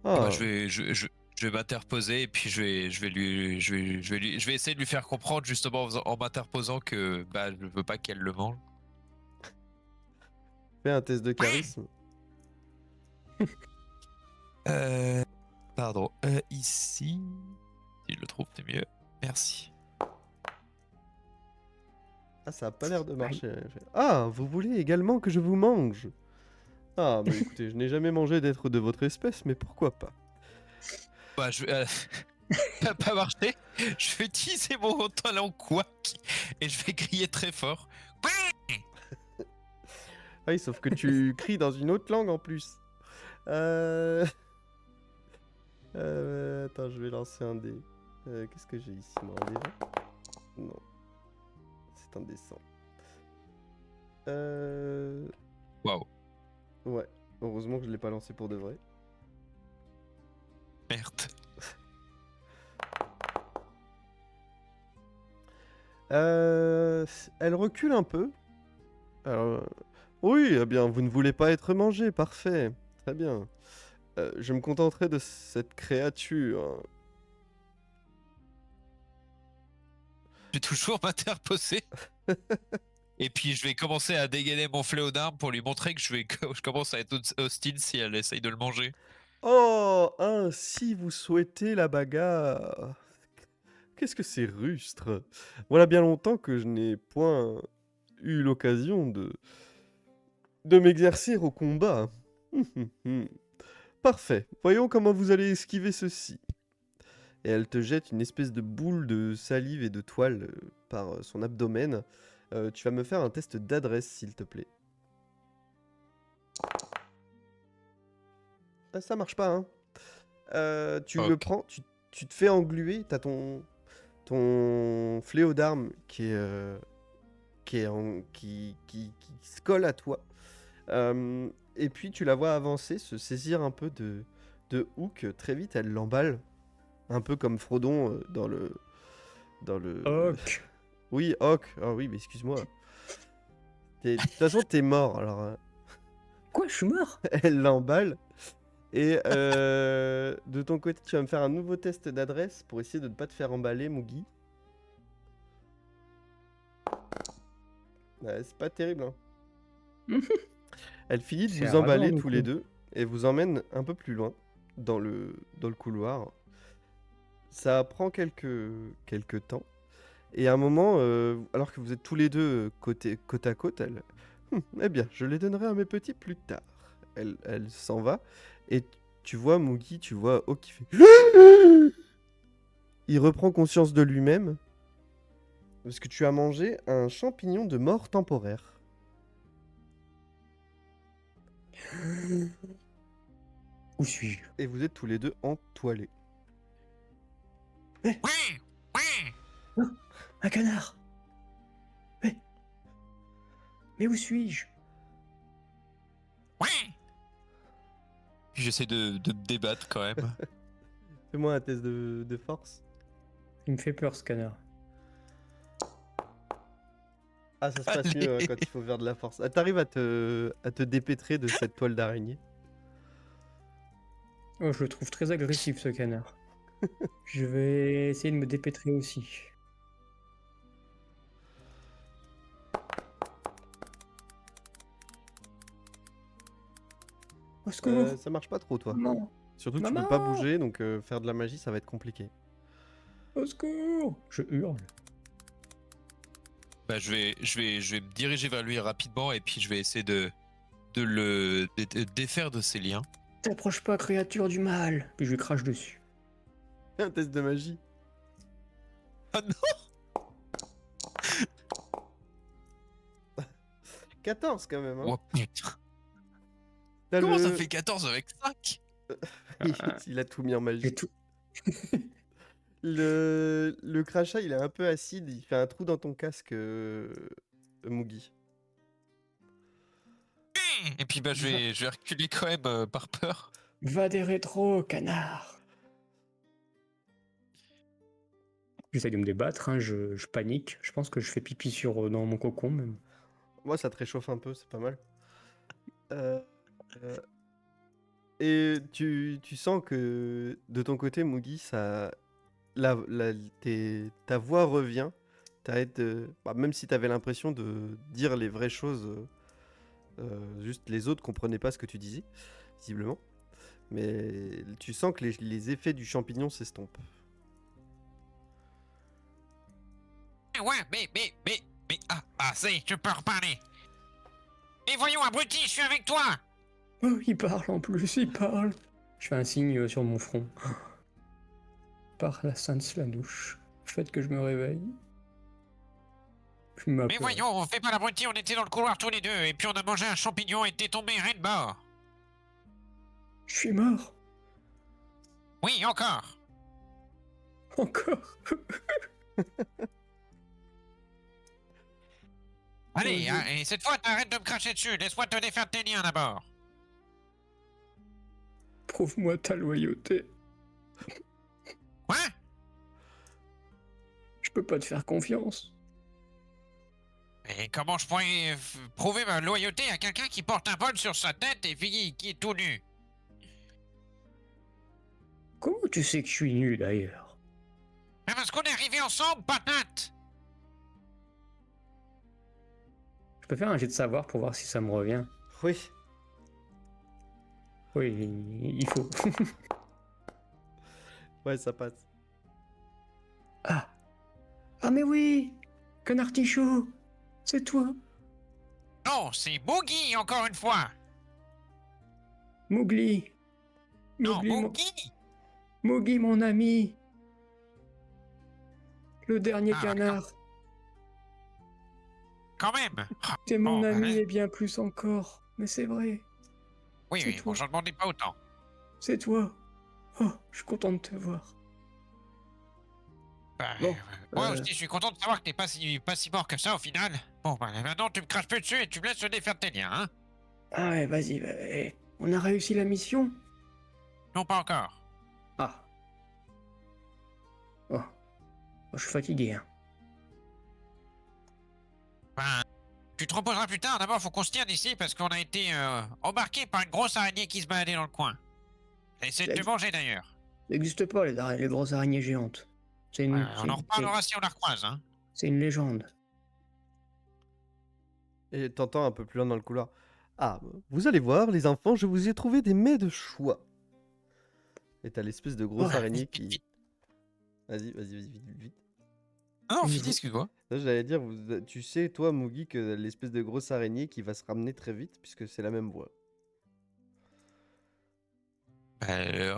Bah, Ah, je vais m'interposer et puis je vais essayer de lui faire comprendre justement en m'interposant que bah je veux pas qu'elle le mange. fais un test de charisme. Pardon. Ici. Si je le trouve, c'est mieux. Merci. Ah, ça a pas l'air de marcher. Ah, vous voulez également que je vous mange? Ah, mais écoutez, je n'ai jamais mangé d'être de votre espèce, mais pourquoi pas? Bah je vais. Ça n'a pas marché. Je vais utiliser mon talent quack et je vais crier très fort. Ah oui, sauf que tu cries dans une autre langue en plus. Attends, je vais lancer un dé. Qu'est-ce que j'ai ici, moi, un dé 20? Non. C'est indécent. Waouh. Ouais. Heureusement que je l'ai pas lancé pour de vrai. Merde. Elle recule un peu. Alors, oui, eh bien, vous ne voulez pas être mangé, parfait. Très bien. Je me contenterai de cette créature. Je vais toujours m'interposer. Et puis je vais commencer à dégainer mon fléau d'arme pour lui montrer que je commence à être hostile si elle essaye de le manger. Oh, ainsi vous souhaitez la bagarre. Qu'est-ce que c'est rustre. Voilà bien longtemps que je n'ai point eu l'occasion de m'exercer au combat. Parfait. Voyons comment vous allez esquiver ceci. Et elle te jette une espèce de boule de salive et de toile par son abdomen. Tu vas me faire un test d'adresse, s'il te plaît. Ah, ça marche pas, hein. Tu le Ok. prends, tu te fais engluer, t'as ton fléau d'arme qui se colle à toi. Et puis tu la vois avancer, se saisir un peu de Hook. Très vite, elle l'emballe. Un peu comme Frodon dans le... Hock. Oui, Hawk. Ah oui, mais excuse-moi. De toute façon, t'es mort. Alors, Quoi, je suis mort? elle l'emballe. Et de ton côté, tu vas me faire un nouveau test d'adresse pour essayer de ne pas te faire emballer, Mugi. Ouais, c'est pas terrible, hein. Elle finit de C'est vous radin, emballer du tous les coup. deux et vous emmène un peu plus loin dans le couloir. Ça prend quelques temps. Et à un moment, alors que vous êtes tous les deux côte à côte, elle... eh bien, je les donnerai à mes petits plus tard. Elle s'en va. Et tu vois Mugi, tu vois O qui fait... Il reprend conscience de lui-même. Parce que tu as mangé un champignon de mort temporaire. Où suis-je? Et vous êtes tous les deux entoilés. Ouais, ouais. Un canard! Mais où suis-je? Ouais. Puis j'essaie de me débattre quand même. Fais-moi un test de force. Il me fait peur, ce canard. Ah, ça se passe Allez. mieux hein, quand il faut faire de la force. Ah, t'arrives à te dépêtrer de cette toile d'araignée. Oh, je le trouve très agressif, ce canard. Je vais essayer de me dépêtrer aussi. Au secours! Ça marche pas trop, toi. Maman! Surtout que tu Maman! peux pas bouger, donc faire de la magie, ça va être compliqué. Au secours! Je hurle. Bah, je vais me diriger vers lui rapidement et puis je vais essayer de le défaire de ses liens. T'approches pas, créature du mal! Puis je lui crache dessus. Fais un test de magie. Ah non! 14 quand même, hein. Oh putain! T'as Comment ça le- fait 14 avec 5? Il a tout mis en magie. J'ai tout. Le crachat, il est un peu acide, il fait un trou dans ton casque, Mugi. Et puis bah je vais reculer quand même par peur. Va des rétros, canard! J'essaie de me débattre, hein, je panique. Je pense que je fais pipi dans mon cocon même. Moi, ça te réchauffe un peu, c'est pas mal. Euh, et tu sens que de ton côté, Mugi, ça, ta voix revient. Même si tu avais l'impression de dire les vraies choses, juste les autres comprenaient pas ce que tu disais, visiblement. Mais tu sens que les effets du champignon s'estompent. Ouais, c'est, tu peux reparler. Mais voyons, abruti, je suis avec toi. Oh, il parle en plus, il parle! Je fais un signe sur mon front. Par la Sainte Slanouche, faites que je me réveille. Je Mais m'appelle. voyons, fais pas l'abruti, on était dans le couloir tous les deux, et puis on a mangé un champignon et t'es tombé raide mort. Je suis mort! Oui, encore. Encore! Allez, Dieu. hein, et cette fois, t'arrêtes de me cracher dessus, laisse-moi te défaire tes liens d'abord. Prouve-moi ta loyauté. Quoi? Je peux pas te faire confiance. Et comment je pourrais prouver ma loyauté à quelqu'un qui porte un bol sur sa tête et qui est tout nu? Comment tu sais que je suis nu d'ailleurs? Mais parce qu'on est arrivés ensemble, patate. Je peux faire un jet de savoir pour voir si ça me revient. Oui. Oui, il faut. Ouais, ça passe. Ah! Ah mais oui! Qu'un artichaut! C'est toi! Non, c'est Boogie, encore une fois. Mowgli! Non, Mowgli, mon... Boogie. Mowgli, mon ami! Le dernier Ah, canard! Quand même. T'es mon Bon, ami allez. et bien plus encore. Mais c'est vrai, Oui, c'est oui, toi. bon, j'en demandais pas autant. C'est toi! Oh, je suis content de te voir. Bah, Bon, moi euh, aussi, je suis content de savoir que t'es pas si mort que ça au final. Bon, bah maintenant, tu me craches plus dessus et tu me laisses te défaire tes liens, hein? Ah ouais, vas-y, on a réussi la mission? Non, pas encore. Ah. Oh, je suis fatigué, hein. Ben, Tu te reposeras plus tard. D'abord, faut qu'on se tire d'ici parce qu'on a été embarqué par une grosse araignée qui se baladait dans le coin. Elle essaie de te manger d'ailleurs. Ça n'existe pas, les grosses araignées géantes. C'est Ouais, une, on en reparlera si on la recroise. Hein. c'est une légende. Et t'entends un peu plus loin dans le couloir. Ah, vous allez voir, les enfants, je vous ai trouvé des mets de choix. Et t'as l'espèce de grosse Oh, araignée vite, qui... vite, vite. Vas-y, vite. Ah non, Une Fidi, gro- excuse-moi. Là, j'allais dire, tu sais, toi, Mugi, que l'espèce de grosse araignée qui va se ramener très vite, puisque c'est la même voix.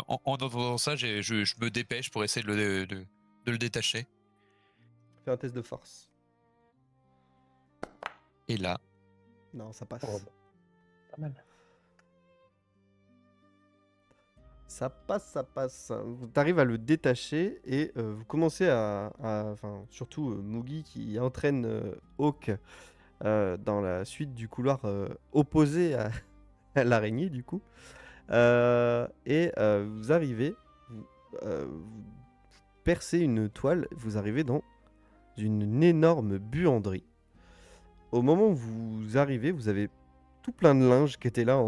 En entendant ça, je me dépêche pour essayer de le détacher. Fais un test de force. Et là, Non, ça passe. Oh, pas mal. Ça passe. T'arrives à le détacher et vous commencez enfin, surtout Mugi qui entraîne Hawk dans la suite du couloir opposé à l'araignée du coup. Vous arrivez, vous percez une toile, vous arrivez dans une énorme buanderie. Au moment où vous arrivez, vous avez tout plein de linge qui était là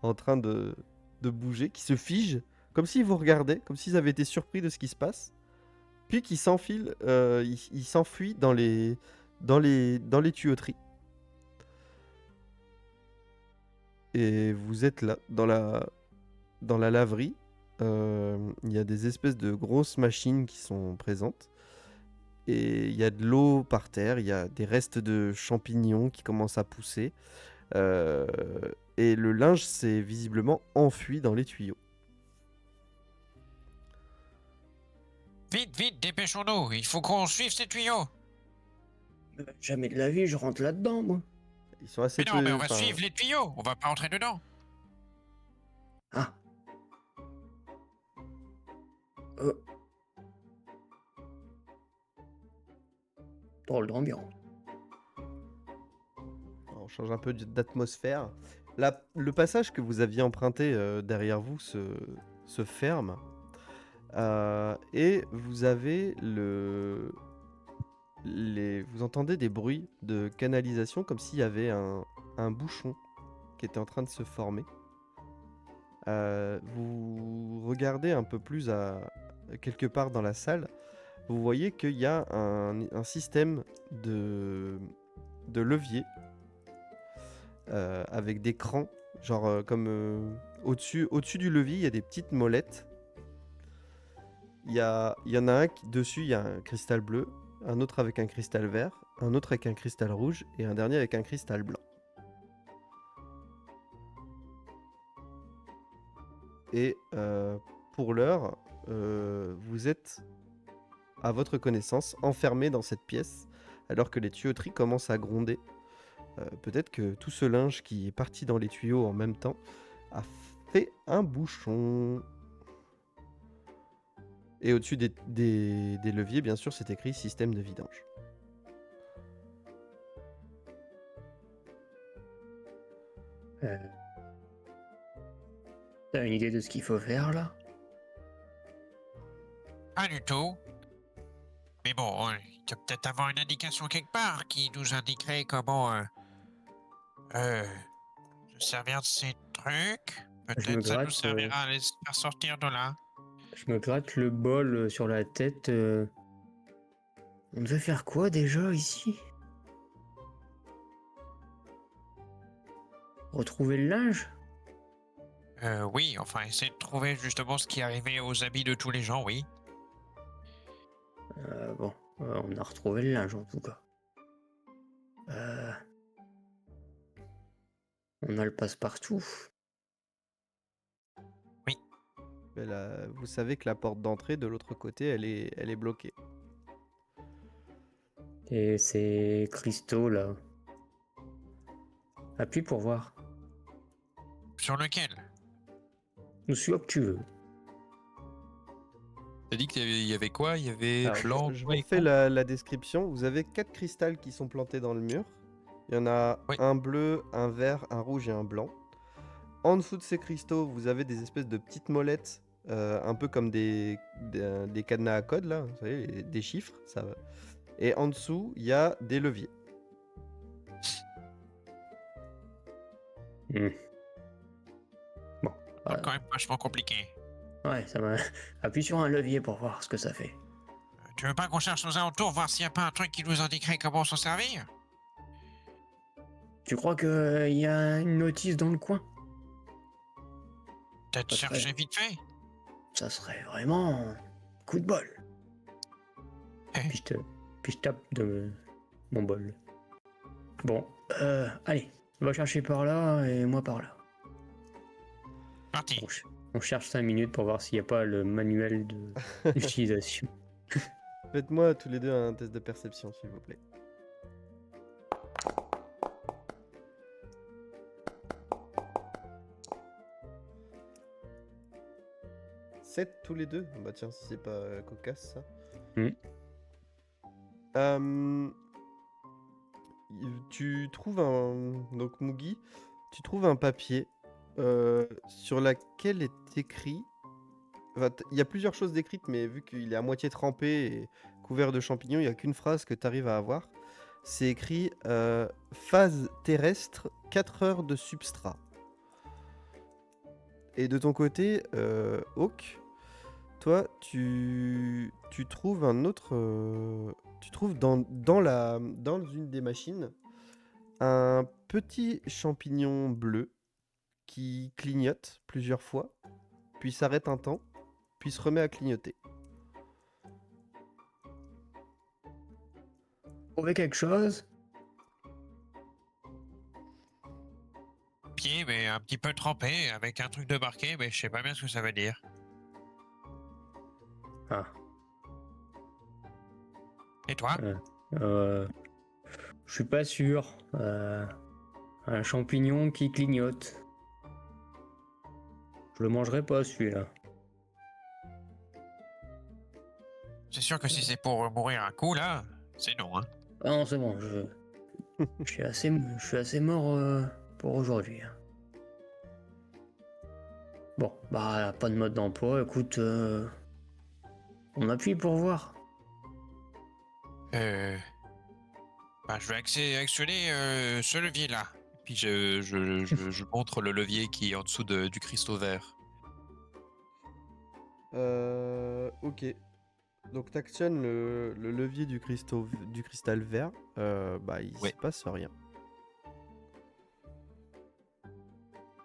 en train de bouger, qui se fige, comme s'ils vous regardaient, comme s'ils avaient été surpris de ce qui se passe, puis qui s'enfilent, ils s'enfuient dans les tuyauteries. Et vous êtes là, dans la laverie. Il y a des espèces de grosses machines qui sont présentes. Et il y a de l'eau par terre, il y a des restes de champignons qui commencent à pousser. Euh, et le linge s'est visiblement enfui dans les tuyaux. Vite, vite, dépêchons-nous. Il faut qu'on suive ces tuyaux. Jamais de la vie, je rentre là-dedans, moi. Ils sont assez Mais non, mais on va enfin, suivre les tuyaux. On va pas rentrer dedans. Ah. Euh. Drôle d'ambiance. on change un peu d'atmosphère. Le passage que vous aviez emprunté derrière vous se ferme. Et vous avez vous entendez des bruits de canalisation comme s'il y avait un bouchon qui était en train de se former. Vous regardez un peu plus quelque part dans la salle, vous voyez qu'il y a un système de levier avec des crans, genre comme au-dessus du levier, il y a des petites molettes. Il y en a un dessus, il y a un cristal bleu, un autre avec un cristal vert, un autre avec un cristal rouge et un dernier avec un cristal blanc. Et pour l'heure, vous êtes, à votre connaissance, enfermé dans cette pièce, alors que les tuyauteries commencent à gronder. Peut-être que tout ce linge qui est parti dans les tuyaux en même temps a fait un bouchon. Et au-dessus des leviers, bien sûr, c'est écrit système de vidange. T'as une idée de ce qu'il faut faire, là? Pas du tout. Mais bon, il doit peut-être avoir une indication quelque part qui nous indiquerait comment se servir de ces trucs. Je me Peut-être ça nous gratte, servira à les faire sortir de là. Je me gratte le bol sur la tête. On devait faire quoi déjà ici? Retrouver le linge? Oui, enfin, essayer de trouver justement ce qui arrivait aux habits de tous les gens, oui. Bon, on a retrouvé le linge en tout cas. On a le passe-partout. Mais là, vous savez que la porte d'entrée de l'autre côté, elle est bloquée. Et ces cristaux là. Appuie pour voir. Sur lequel? Ou celui que tu veux. t'as dit qu'il y avait quoi? Il y avait Alors, blanc, je blanc et vous refais quoi? la description. Vous avez 4 cristals qui sont plantés dans le mur. Il y en a Oui. un bleu, un vert, un rouge et un blanc. En dessous de ces cristaux, vous avez des espèces de petites molettes, un peu comme des cadenas à code, là, vous savez, des chiffres. Ça va. Et en dessous, il y a des leviers. Hmm. Bon, C'est quand même vachement compliqué. ouais, ça m'a. Appuie sur un levier pour voir ce que ça fait. Tu veux pas qu'on cherche aux alentours, voir s'il n'y a pas un truc qui nous indiquerait comment s'en servir? Tu crois que y a une notice dans le coin? Peut-être Ça serait- chercher vite fait. Ça serait vraiment coup de bol. Eh. Puis je tape de mon bol. Bon, allez, va chercher par là et moi par là. Parti. On cherche 5 minutes pour voir s'il n'y a pas le manuel d'utilisation. Faites-moi tous les deux un test de perception, s'il vous plaît. Sept tous les deux? Bah tiens, si c'est pas cocasse ça. Mm. Tu trouves un... Donc Mugi, tu trouves un papier sur lequel est écrit... Enfin, il y a plusieurs choses décrites, mais vu qu'il est à moitié trempé et couvert de champignons, il n'y a qu'une phrase que tu arrives à avoir. C'est écrit phase terrestre, 4 heures de substrat. Et de ton côté, Hawk, toi, tu trouves un autre... tu trouves dans une des machines un petit champignon bleu qui clignote plusieurs fois, puis s'arrête un temps, puis se remet à clignoter. Trouver quelque chose? Pied, mais un petit peu trempé, avec un truc de marqué, mais je sais pas bien ce que ça veut dire. Ah, Et toi? je suis pas sûr. Un champignon qui clignote. Je le mangerai pas celui-là. C'est sûr que si c'est pour mourir un coup, là, c'est non, hein. Ah non, c'est bon, je suis assez mort pour aujourd'hui. Hein. Bon, bah pas de mode d'emploi, écoute, on appuie pour voir. Bah, je vais actionner ce levier-là. Puis je montre le levier qui est en dessous du cristaux vert. Ok. Donc t'actionnes le levier du cristal vert. Bah il Ouais. se passe rien.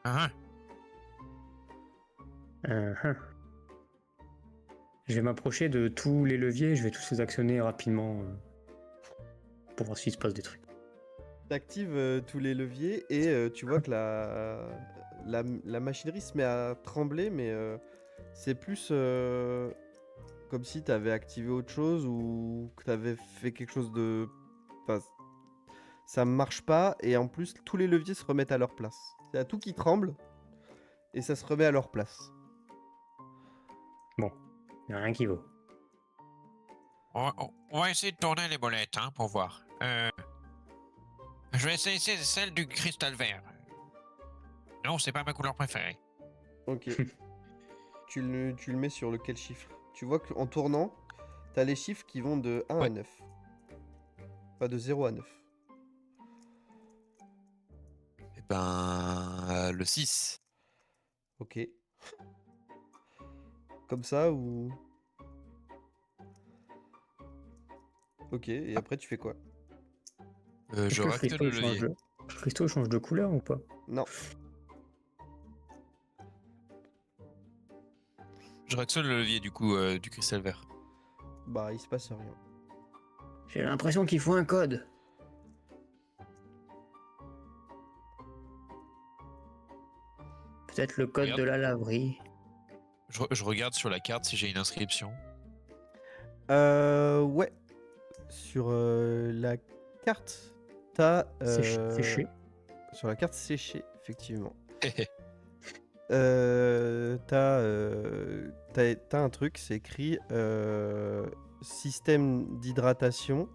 Ah, Je vais m'approcher de tous les leviers, je vais tous les actionner rapidement pour voir s'il se passe des trucs. T'actives tous les leviers et tu vois que la machinerie se met à trembler, mais c'est plus comme si t'avais activé autre chose ou que t'avais fait quelque chose de... Enfin, ça marche pas et en plus tous les leviers se remettent à leur place. Il y a tout qui tremble et ça se remet à leur place. Bon, il n'y a rien qui vaut. on va essayer de tourner les molettes, hein, pour voir. Je vais essayer celle du cristal vert. Non, c'est pas ma couleur préférée. Ok. tu le mets sur lequel chiffre? Tu vois qu'en tournant, t'as les chiffres qui vont de 1 à Ouais. 9. Pas de 0 à 9. Et ben, le 6. Ok. Comme ça ou... Ok, et après tu fais quoi? Est-ce Je que le réactionne cristaux le levier. le cristaux change de couleur ou pas? Non. Je réactionne le levier du coup du cristal vert. Bah il se passe rien. J'ai l'impression qu'il faut un code. Peut-être le code Regarde. de la laverie. Je regarde sur la carte si j'ai une inscription. Ouais. Sur la carte, t'as... Séché. Sur la carte séchée, effectivement. T'as un truc, c'est écrit système d'hydratation,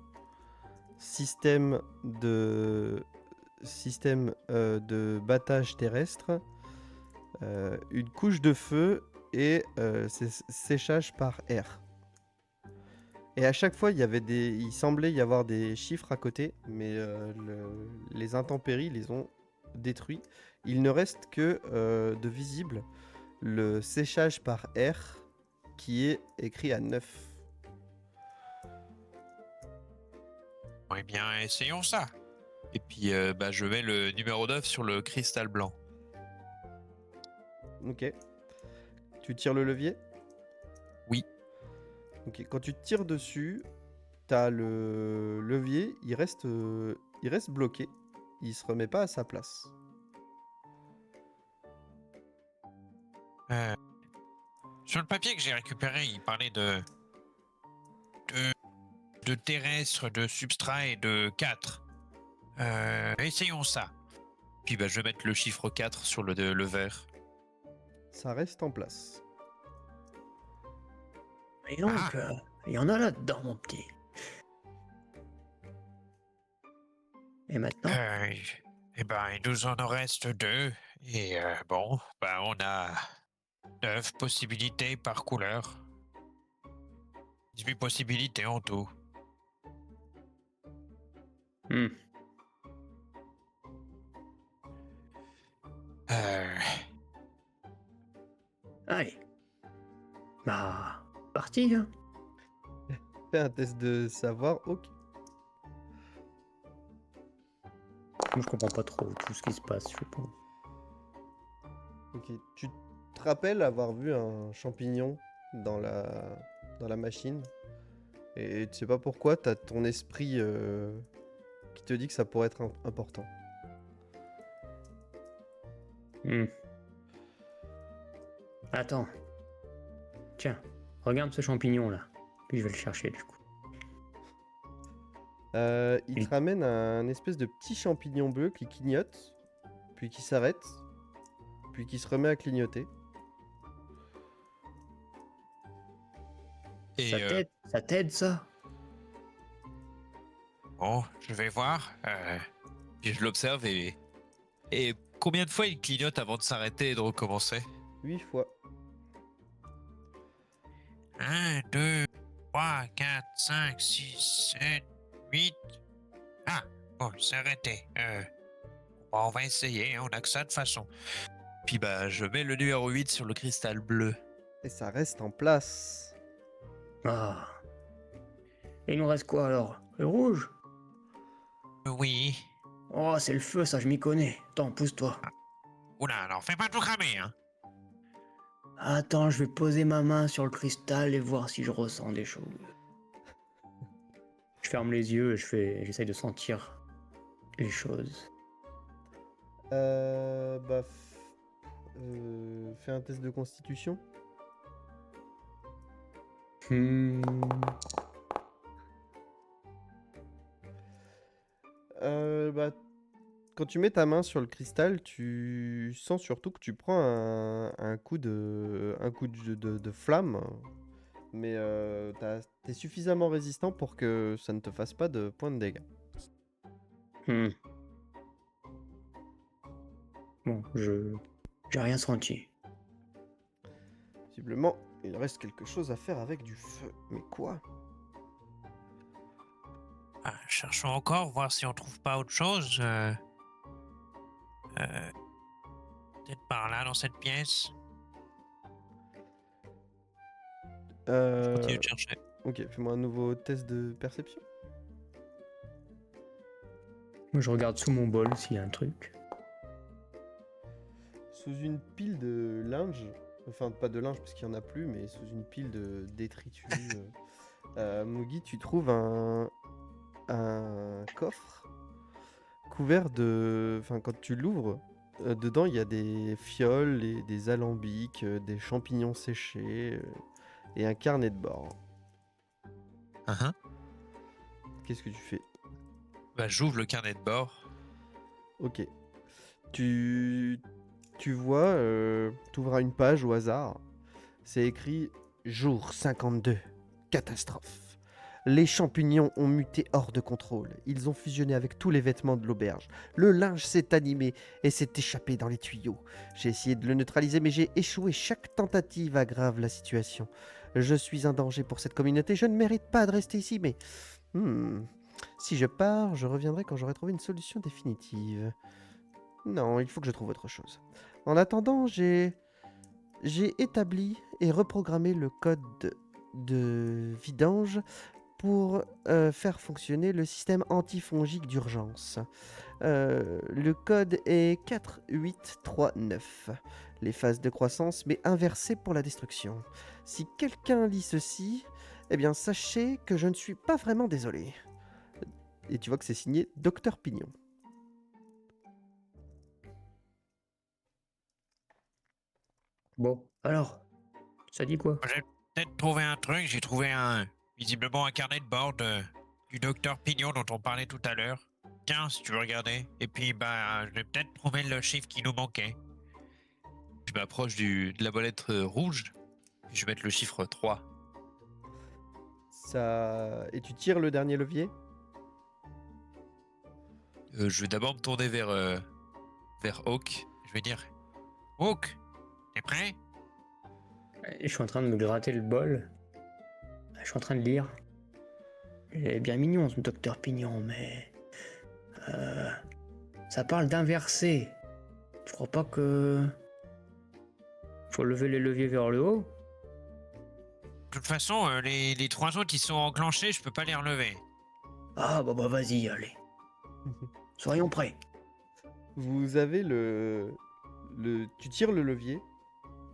système de battage terrestre, une couche de feu et séchage par air. Et à chaque fois, il semblait y avoir des chiffres à côté, mais les intempéries les ont détruits. Il ne reste que de visible le séchage par air qui est écrit à 9. Eh bien, essayons ça. Et puis, je mets le numéro 9 sur le cristal blanc. Ok. Tu tires le levier? Oui. Ok. Quand tu tires dessus, t'as le levier, il reste bloqué. Il se remet pas à sa place. Euh, Sur le papier que j'ai récupéré, il parlait de terrestre, de substrat et de 4. Essayons ça. Puis, je vais mettre le chiffre 4 sur le vert. Ça reste en place. Et donc, Ah. il y en a là-dedans, mon petit. Et maintenant? Eh ben, il nous en reste 2. Et on a 9 possibilités par couleur. 18 possibilités en tout. Hmm. Euh, Allez. Bah, parti, hein. Fais un test de savoir. Ok. Moi, je comprends pas trop tout ce qui se passe, je pense. Ok. Tu te rappelles avoir vu un champignon dans la machine et tu sais pas pourquoi, t'as ton esprit qui te dit que ça pourrait être important. Hmm. Attends. Tiens, regarde ce champignon là. Puis je vais le chercher du coup. Il Oui. te ramène un espèce de petit champignon bleu qui clignote, puis qui s'arrête, puis qui se remet à clignoter. Et Ça t'aide ça? bon, je vais voir. puis je l'observe et combien de fois il clignote avant de s'arrêter et de recommencer? 8 fois. 1, 2, 3, 4, 5, 6, 7, 8. Ah, bon, c'est arrêté. On va essayer, on a que ça de toute façon. Puis, je mets le numéro 8 sur le cristal bleu. Et ça reste en place. Ah. Et il nous reste quoi alors? Le rouge? Oui. Oh, c'est le feu, ça je m'y connais. Attends, pousse-toi. Oula, alors fais pas tout cramer, hein. Attends, je vais poser ma main sur le cristal et voir si je ressens des choses. Je ferme les yeux et j'essaye de sentir les choses. Fais un test de constitution. Hmm. Quand tu mets ta main sur le cristal, tu sens surtout que tu prends un coup de flamme, mais t'es suffisamment résistant pour que ça ne te fasse pas de points de dégâts. Hmm. Bon, j'ai rien senti. Visiblement, il reste quelque chose à faire avec du feu. Mais quoi? Ah, cherchons encore, voir si on trouve pas autre chose. Peut-être par là, dans cette pièce. Je continue de chercher. Ok, fais-moi un nouveau test de perception. Moi, je regarde sous mon bol s'il y a un truc. Sous une pile de linge, enfin pas de linge parce qu'il n'y en a plus, mais sous une pile de détritus, Mugi, tu trouves un coffre couvert de... Enfin, quand tu l'ouvres, dedans il y a des fioles, et des alambics, des champignons séchés et un carnet de bord. Uh-huh. Qu'est-ce que tu fais? J'ouvre le carnet de bord. Ok. Tu vois, t'ouvras une page au hasard. C'est écrit Jour 52. Catastrophe. Les champignons ont muté hors de contrôle. Ils ont fusionné avec tous les vêtements de l'auberge. Le linge s'est animé et s'est échappé dans les tuyaux. J'ai essayé de le neutraliser, mais j'ai échoué. Chaque tentative aggrave la situation. Je suis un danger pour cette communauté. Je ne mérite pas de rester ici, mais... si je pars, je reviendrai quand j'aurai trouvé une solution définitive. Non, il faut que je trouve autre chose. En attendant, j'ai établi et reprogrammé le code de vidange pour faire fonctionner le système antifongique d'urgence. Le code est 4839. Les phases de croissance, mais inversées pour la destruction. Si quelqu'un lit ceci, eh bien sachez que je ne suis pas vraiment désolé. Et tu vois que c'est signé Docteur Pignon. Bon, alors, ça dit quoi? J'ai peut-être trouvé un truc. J'ai trouvé visiblement un carnet de bord du docteur Pignon dont on parlait tout à l'heure. Tiens, si tu veux regarder. Et puis, bah, je vais peut-être trouver le chiffre qui nous manquait. Je m'approche de la bolette rouge. Et je vais mettre le chiffre 3. Ça... Et tu tires le dernier levier. Je vais d'abord me tourner vers Hawk. Je vais dire, Hawk, t'es prêt? Je suis en train de me gratter le bol. Je suis en train de lire. Il est bien mignon ce docteur Pignon, mais... ça parle d'inverser. Tu crois pas que... Faut lever les leviers vers le haut? De toute façon, les trois autres, ils sont enclenchés, je peux pas les relever. Ah bah vas-y, allez. Soyons prêts. Vous avez tu tires le levier.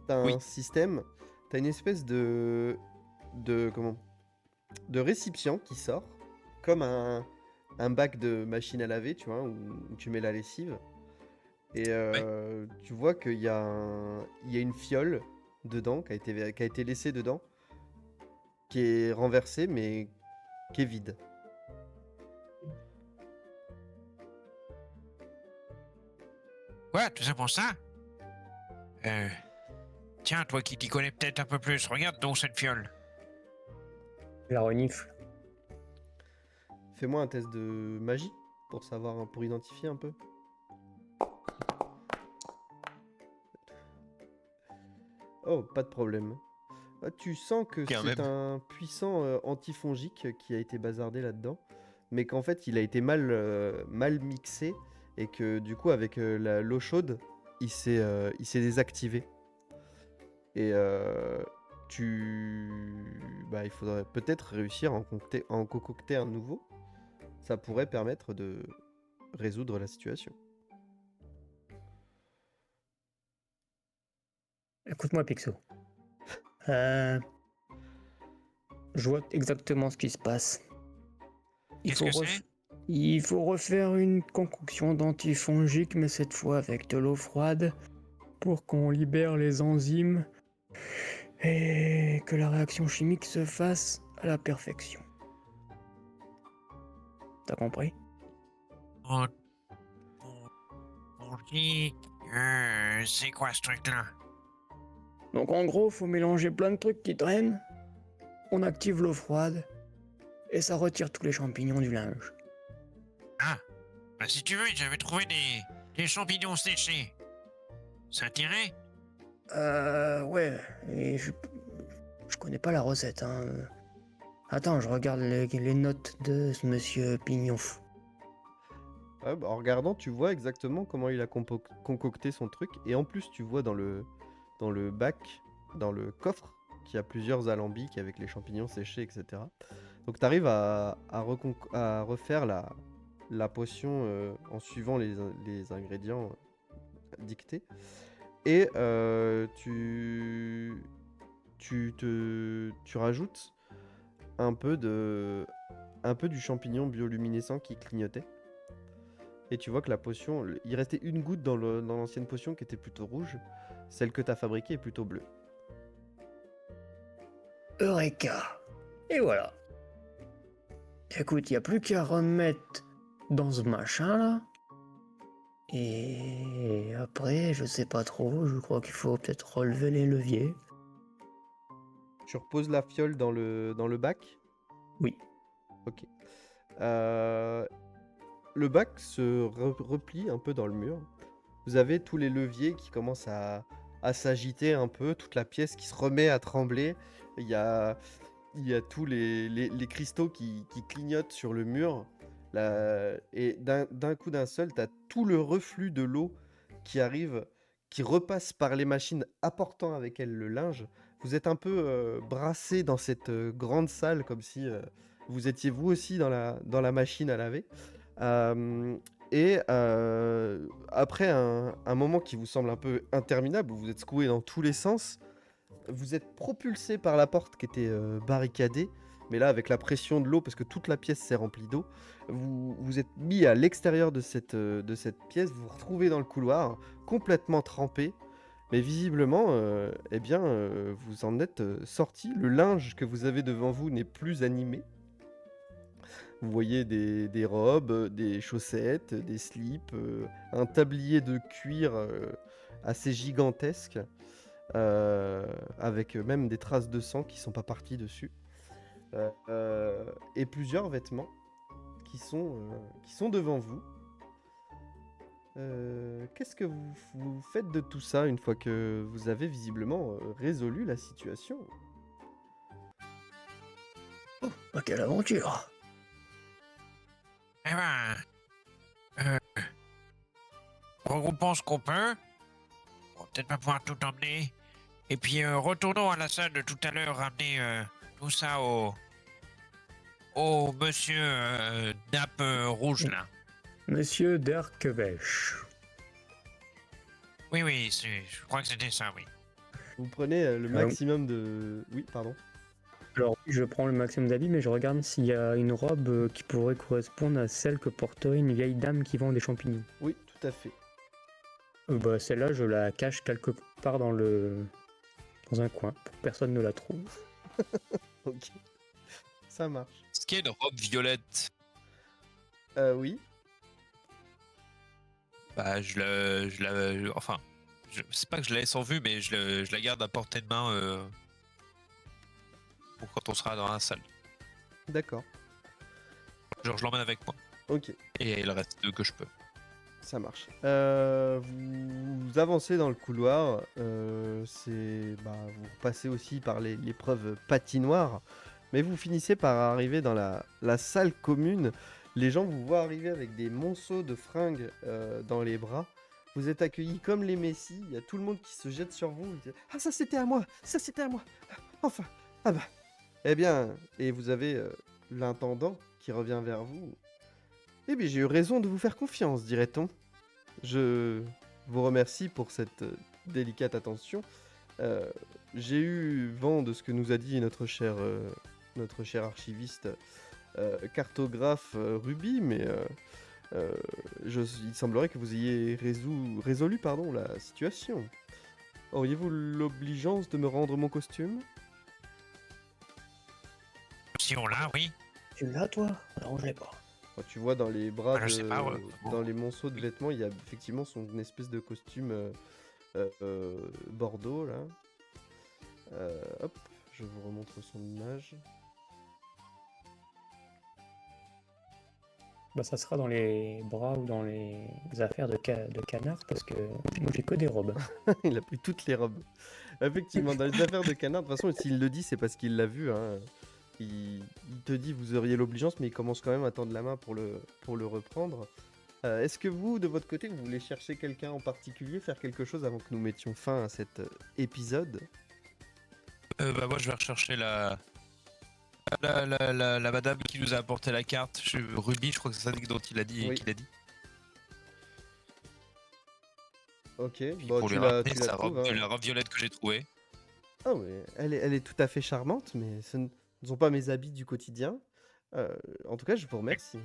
T'as Oui. un système. T'as une espèce comment de récipient qui sort, comme un bac de machine à laver, tu vois, où tu mets la lessive. Et tu vois qu'il y a une fiole dedans qui a été laissée dedans, qui est renversée mais qui est vide. Quoi, tout ça pour ça? Tiens, toi qui t'y connais peut-être un peu plus, regarde donc cette fiole. La renifle. Fais-moi un test de magie pour savoir, pour identifier un peu. Oh, pas de problème. Ah, tu sens que Quand c'est même. un puissant antifongique qui a été bazardé là-dedans, mais qu'en fait il a été mal mixé et que du coup avec l'eau chaude, il s'est désactivé. Et il faudrait peut-être réussir à en concocter un nouveau. Ça pourrait permettre de résoudre la situation. Écoute-moi, Pixo. Je vois exactement ce qui se passe. Qu'est-ce que c'est? Il faut refaire une concoction d'antifongique, mais cette fois avec de l'eau froide, pour qu'on libère les enzymes et que la réaction chimique se fasse à la perfection. T'as compris? On dit... c'est quoi ce truc-là? Donc en gros, faut mélanger plein de trucs qui traînent, on active l'eau froide, et ça retire tous les champignons du linge. Ah, bah si tu veux, j'avais trouvé des champignons séchés. Ça t'irait? Ouais, et je connais pas la recette, hein. Attends, je regarde les notes de ce monsieur Pignon. Ouais, en regardant, tu vois exactement comment il a concocté son truc. Et en plus, tu vois dans le bac, dans le coffre, qu'il y a plusieurs alambics avec les champignons séchés, etc. Donc tu arrives à refaire la potion en suivant les ingrédients dictés. Et tu rajoutes un peu du champignon bioluminescent qui clignotait. Et tu vois que la potion, il restait une goutte dans l'ancienne potion qui était plutôt rouge. Celle que tu as fabriquée est plutôt bleue. Eureka! Et voilà. Écoute, y a plus qu'à remettre dans ce machin là. Et après, je sais pas trop, je crois qu'il faut peut-être relever les leviers. Tu reposes la fiole dans le bac. Oui. Ok. Le bac se replie un peu dans le mur. Vous avez tous les leviers qui commencent à s'agiter un peu, toute la pièce qui se remet à trembler. Il y a tous les cristaux qui clignotent sur le mur. Et d'un coup d'un seul, tu as tout le reflux de l'eau qui arrive, qui repasse par les machines apportant avec elle le linge. Vous êtes un peu brassé dans cette grande salle comme si vous étiez vous aussi dans la machine à laver. Euh, Après un moment qui vous semble un peu interminable, où vous êtes secoué dans tous les sens, vous êtes propulsé par la porte qui était barricadée, mais là avec la pression de l'eau, parce que toute la pièce s'est remplie d'eau, vous êtes mis à l'extérieur de cette pièce, vous vous retrouvez dans le couloir, complètement trempé, mais visiblement, eh bien, vous en êtes sorti. Le linge que vous avez devant vous n'est plus animé. Vous voyez des robes, des chaussettes, des slips, un tablier de cuir assez gigantesque, avec même des traces de sang qui sont pas parties dessus, et plusieurs vêtements qui sont devant vous. Qu'est-ce que vous faites de tout ça une fois que vous avez visiblement résolu la situation? Oh, quelle aventure! Eh ben, euh, regroupons ce qu'on peut. On va peut-être pas pouvoir tout emmener. Et puis retournons à la salle de tout à l'heure, ramener tout ça au monsieur nappe rouge là. Monsieur Derkevech. Oui, oui, je crois que c'était ça, oui. Vous prenez le maximum de... Oui, pardon. Alors, je prends le maximum d'habits, mais je regarde s'il y a une robe qui pourrait correspondre à celle que porterait une vieille dame qui vend des champignons. Oui, tout à fait. Bah, celle-là, je la cache quelque part dans un coin, pour que personne ne la trouve. Ok. Ça marche. Est-ce qu'il y a une robe violette? Oui. Bah, enfin, c'est pas que je la laisse en vue, mais je la garde à portée de main pour quand on sera dans la salle. D'accord. Genre, je l'emmène avec moi. Ok. Et il reste que je peux. Ça marche. Vous avancez dans le couloir. Vous passez aussi par l'épreuve patinoire. Mais vous finissez par arriver dans la salle commune. Les gens vous voient arriver avec des monceaux de fringues dans les bras. Vous êtes accueillis comme les messies. Il y a tout le monde qui se jette sur vous. Ah, ça c'était à moi! Ça c'était à moi! Enfin! Ah bah! Eh bien, et vous avez l'intendant qui revient vers vous. Eh bien, j'ai eu raison de vous faire confiance, dirait-on. Je vous remercie pour cette délicate attention. J'ai eu vent de ce que nous a dit notre cher archiviste cartographe Ruby, mais il semblerait que vous ayez résolu la situation. Auriez-vous l'obligeance de me rendre mon costume? Si on l'a, oui. Tu l'as, toi? Non, je l'ai pas. Tu vois dans les bras, Je sais pas, ouais. dans les monceaux de vêtements, il y a effectivement une espèce de costume bordeaux là. Hop, je vous remontre son image. Bah, ça sera dans les bras ou dans les affaires de canard, parce que moi j'ai que des robes. Il a pris toutes les robes. Effectivement, dans les affaires de canard, de toute façon, s'il le dit, c'est parce qu'il l'a vu. Hein. Il te dit vous auriez l'obligeance, mais il commence quand même à tendre la main pour le reprendre. Est-ce que vous, de votre côté, vous voulez chercher quelqu'un en particulier, faire quelque chose avant que nous mettions fin à cet épisode? Bah, moi, je vais rechercher la madame qui nous a apporté la carte. Ruby, je crois que c'est ça dont il a dit. Oui. Qu'il a dit. Ok, Puis bon, pour tu lui la ramener trouves. Hein. la robe violette que j'ai trouvée. Ah oui, elle est tout à fait charmante, mais ce ne sont pas mes habits du quotidien. En tout cas, je vous remercie.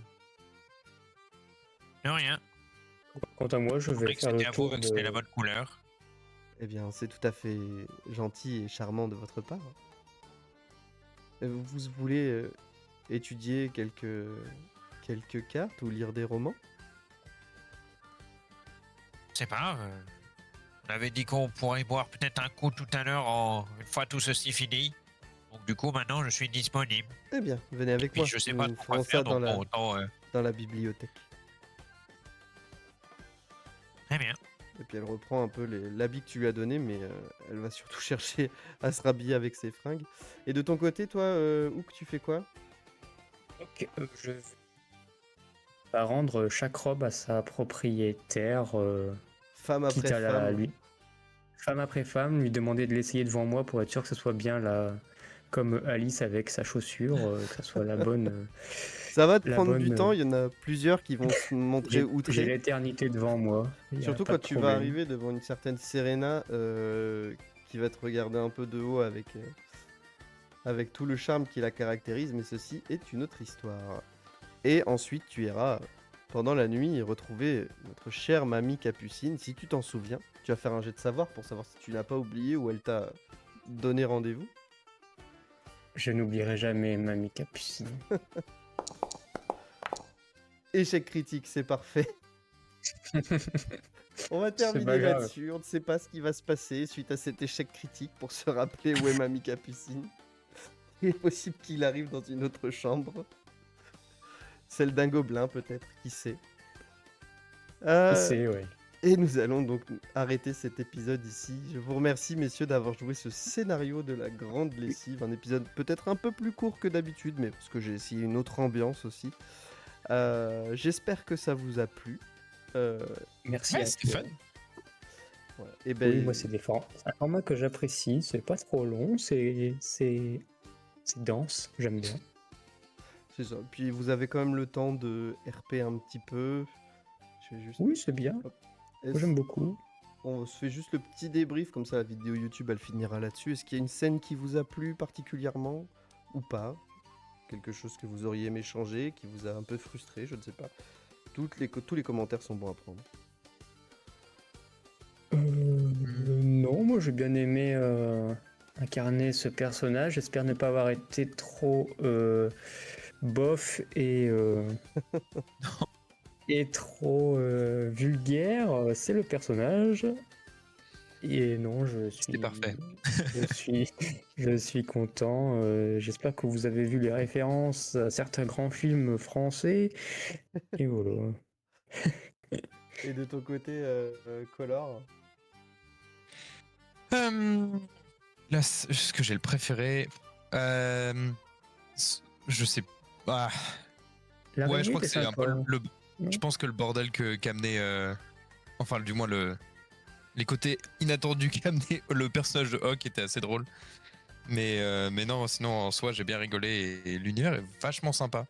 De rien. Quant à moi, je Je vais voulais que faire c'était le à vous, tour que de... c'était la bonne couleur. Eh bien, c'est tout à fait gentil et charmant de votre part. Vous voulez étudier quelques cartes ou lire des romans? Je sais pas. On avait dit qu'on pourrait boire peut-être un coup tout à l'heure une fois tout ceci fini. Donc du coup, maintenant, je suis disponible. Eh bien, venez avec Puis moi. je sais pas Nous trop quoi ferons faire, ça dans donc bon, autant... dans la bibliothèque. Très bien. Et puis elle reprend un peu l'habit que tu lui as donné, mais elle va surtout chercher à se rhabiller avec ses fringues. Et de ton côté, toi, Hook, tu fais quoi? Ok, je vais va rendre chaque robe à sa propriétaire, Femme après quitte à femme. lui, femme après femme, lui demander de l'essayer devant moi pour être sûr que ce soit bien là, comme Alice avec sa chaussure, que ça soit la bonne. Ça va te La prendre du bonne, temps, il y en a plusieurs qui vont se montrer J'ai outrés. l'éternité devant moi. Y a Surtout pas quand de tu vas problème. arriver devant une certaine Serena qui va te regarder un peu de haut avec tout le charme qui la caractérise, mais ceci est une autre histoire. Et ensuite, tu iras, pendant la nuit, retrouver notre chère mamie Capucine. Si tu t'en souviens, tu vas faire un jet de savoir pour savoir si tu n'as pas oublié ou elle t'a donné rendez-vous. Je n'oublierai jamais Mamie Capucine. Échec critique, c'est parfait. On va pas terminer grave. là-dessus. On ne sait pas ce qui va se passer suite à cet échec critique pour se rappeler où est mamie Capucine. Il est possible qu'il arrive dans une autre chambre. Celle d'un gobelin, peut-être, qui sait. C'est, ouais. Et nous allons donc arrêter cet épisode ici. Je vous remercie, messieurs, d'avoir joué ce scénario de la Grande Lessive. Un épisode peut-être un peu plus court que d'habitude, mais parce que j'ai essayé une autre ambiance aussi. J'espère que ça vous a plu. Merci Ouais, à c'était toi. fun. Voilà. Et ben, Oui, moi, c'est un format que j'apprécie. C'est pas trop long, c'est dense. J'aime bien. c'est ça. Puis vous avez quand même le temps de RP un petit peu. Je vais juste... Oui, c'est bien. Hop. Moi, j'aime beaucoup. On se fait juste le petit débrief, comme ça la vidéo YouTube elle finira là-dessus. Est-ce qu'il y a une scène qui vous a plu particulièrement ou pas? Quelque chose que vous auriez aimé changer, qui vous a un peu frustré, je ne sais pas. Tous les commentaires sont bons à prendre. Non, moi, j'ai bien aimé incarner ce personnage. J'espère ne pas avoir été trop bof et trop vulgaire. C'est le personnage. Et non, C'était parfait. je suis content. J'espère que vous avez vu les références à certains grands films français. Et voilà. Et de ton côté, Color? Là, ce que j'ai le préféré, je sais pas. Ouais, je crois que c'est un peu Non. Je pense que le bordel qu'amenait, enfin, du moins les côtés inattendus qu'amenait le personnage de Hawk était assez drôle. Mais non, sinon en soi, j'ai bien rigolé et l'univers est vachement sympa.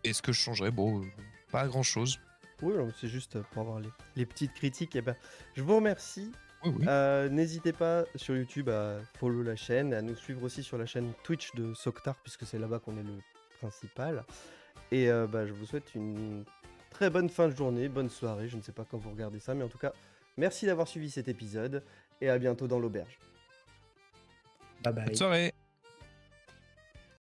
Et ce que je changerais, bon, pas grand chose. Oui, non, c'est juste pour avoir les petites critiques. Et ben, je vous remercie. Oui, oui. N'hésitez pas sur YouTube à follow la chaîne, à nous suivre aussi sur la chaîne Twitch de Soctar, puisque c'est là-bas qu'on est le principal. Et bah, je vous souhaite une très bonne fin de journée, bonne soirée. Je ne sais pas quand vous regardez ça, mais en tout cas, merci d'avoir suivi cet épisode et à bientôt dans l'auberge. Bye bye. Bonne soirée.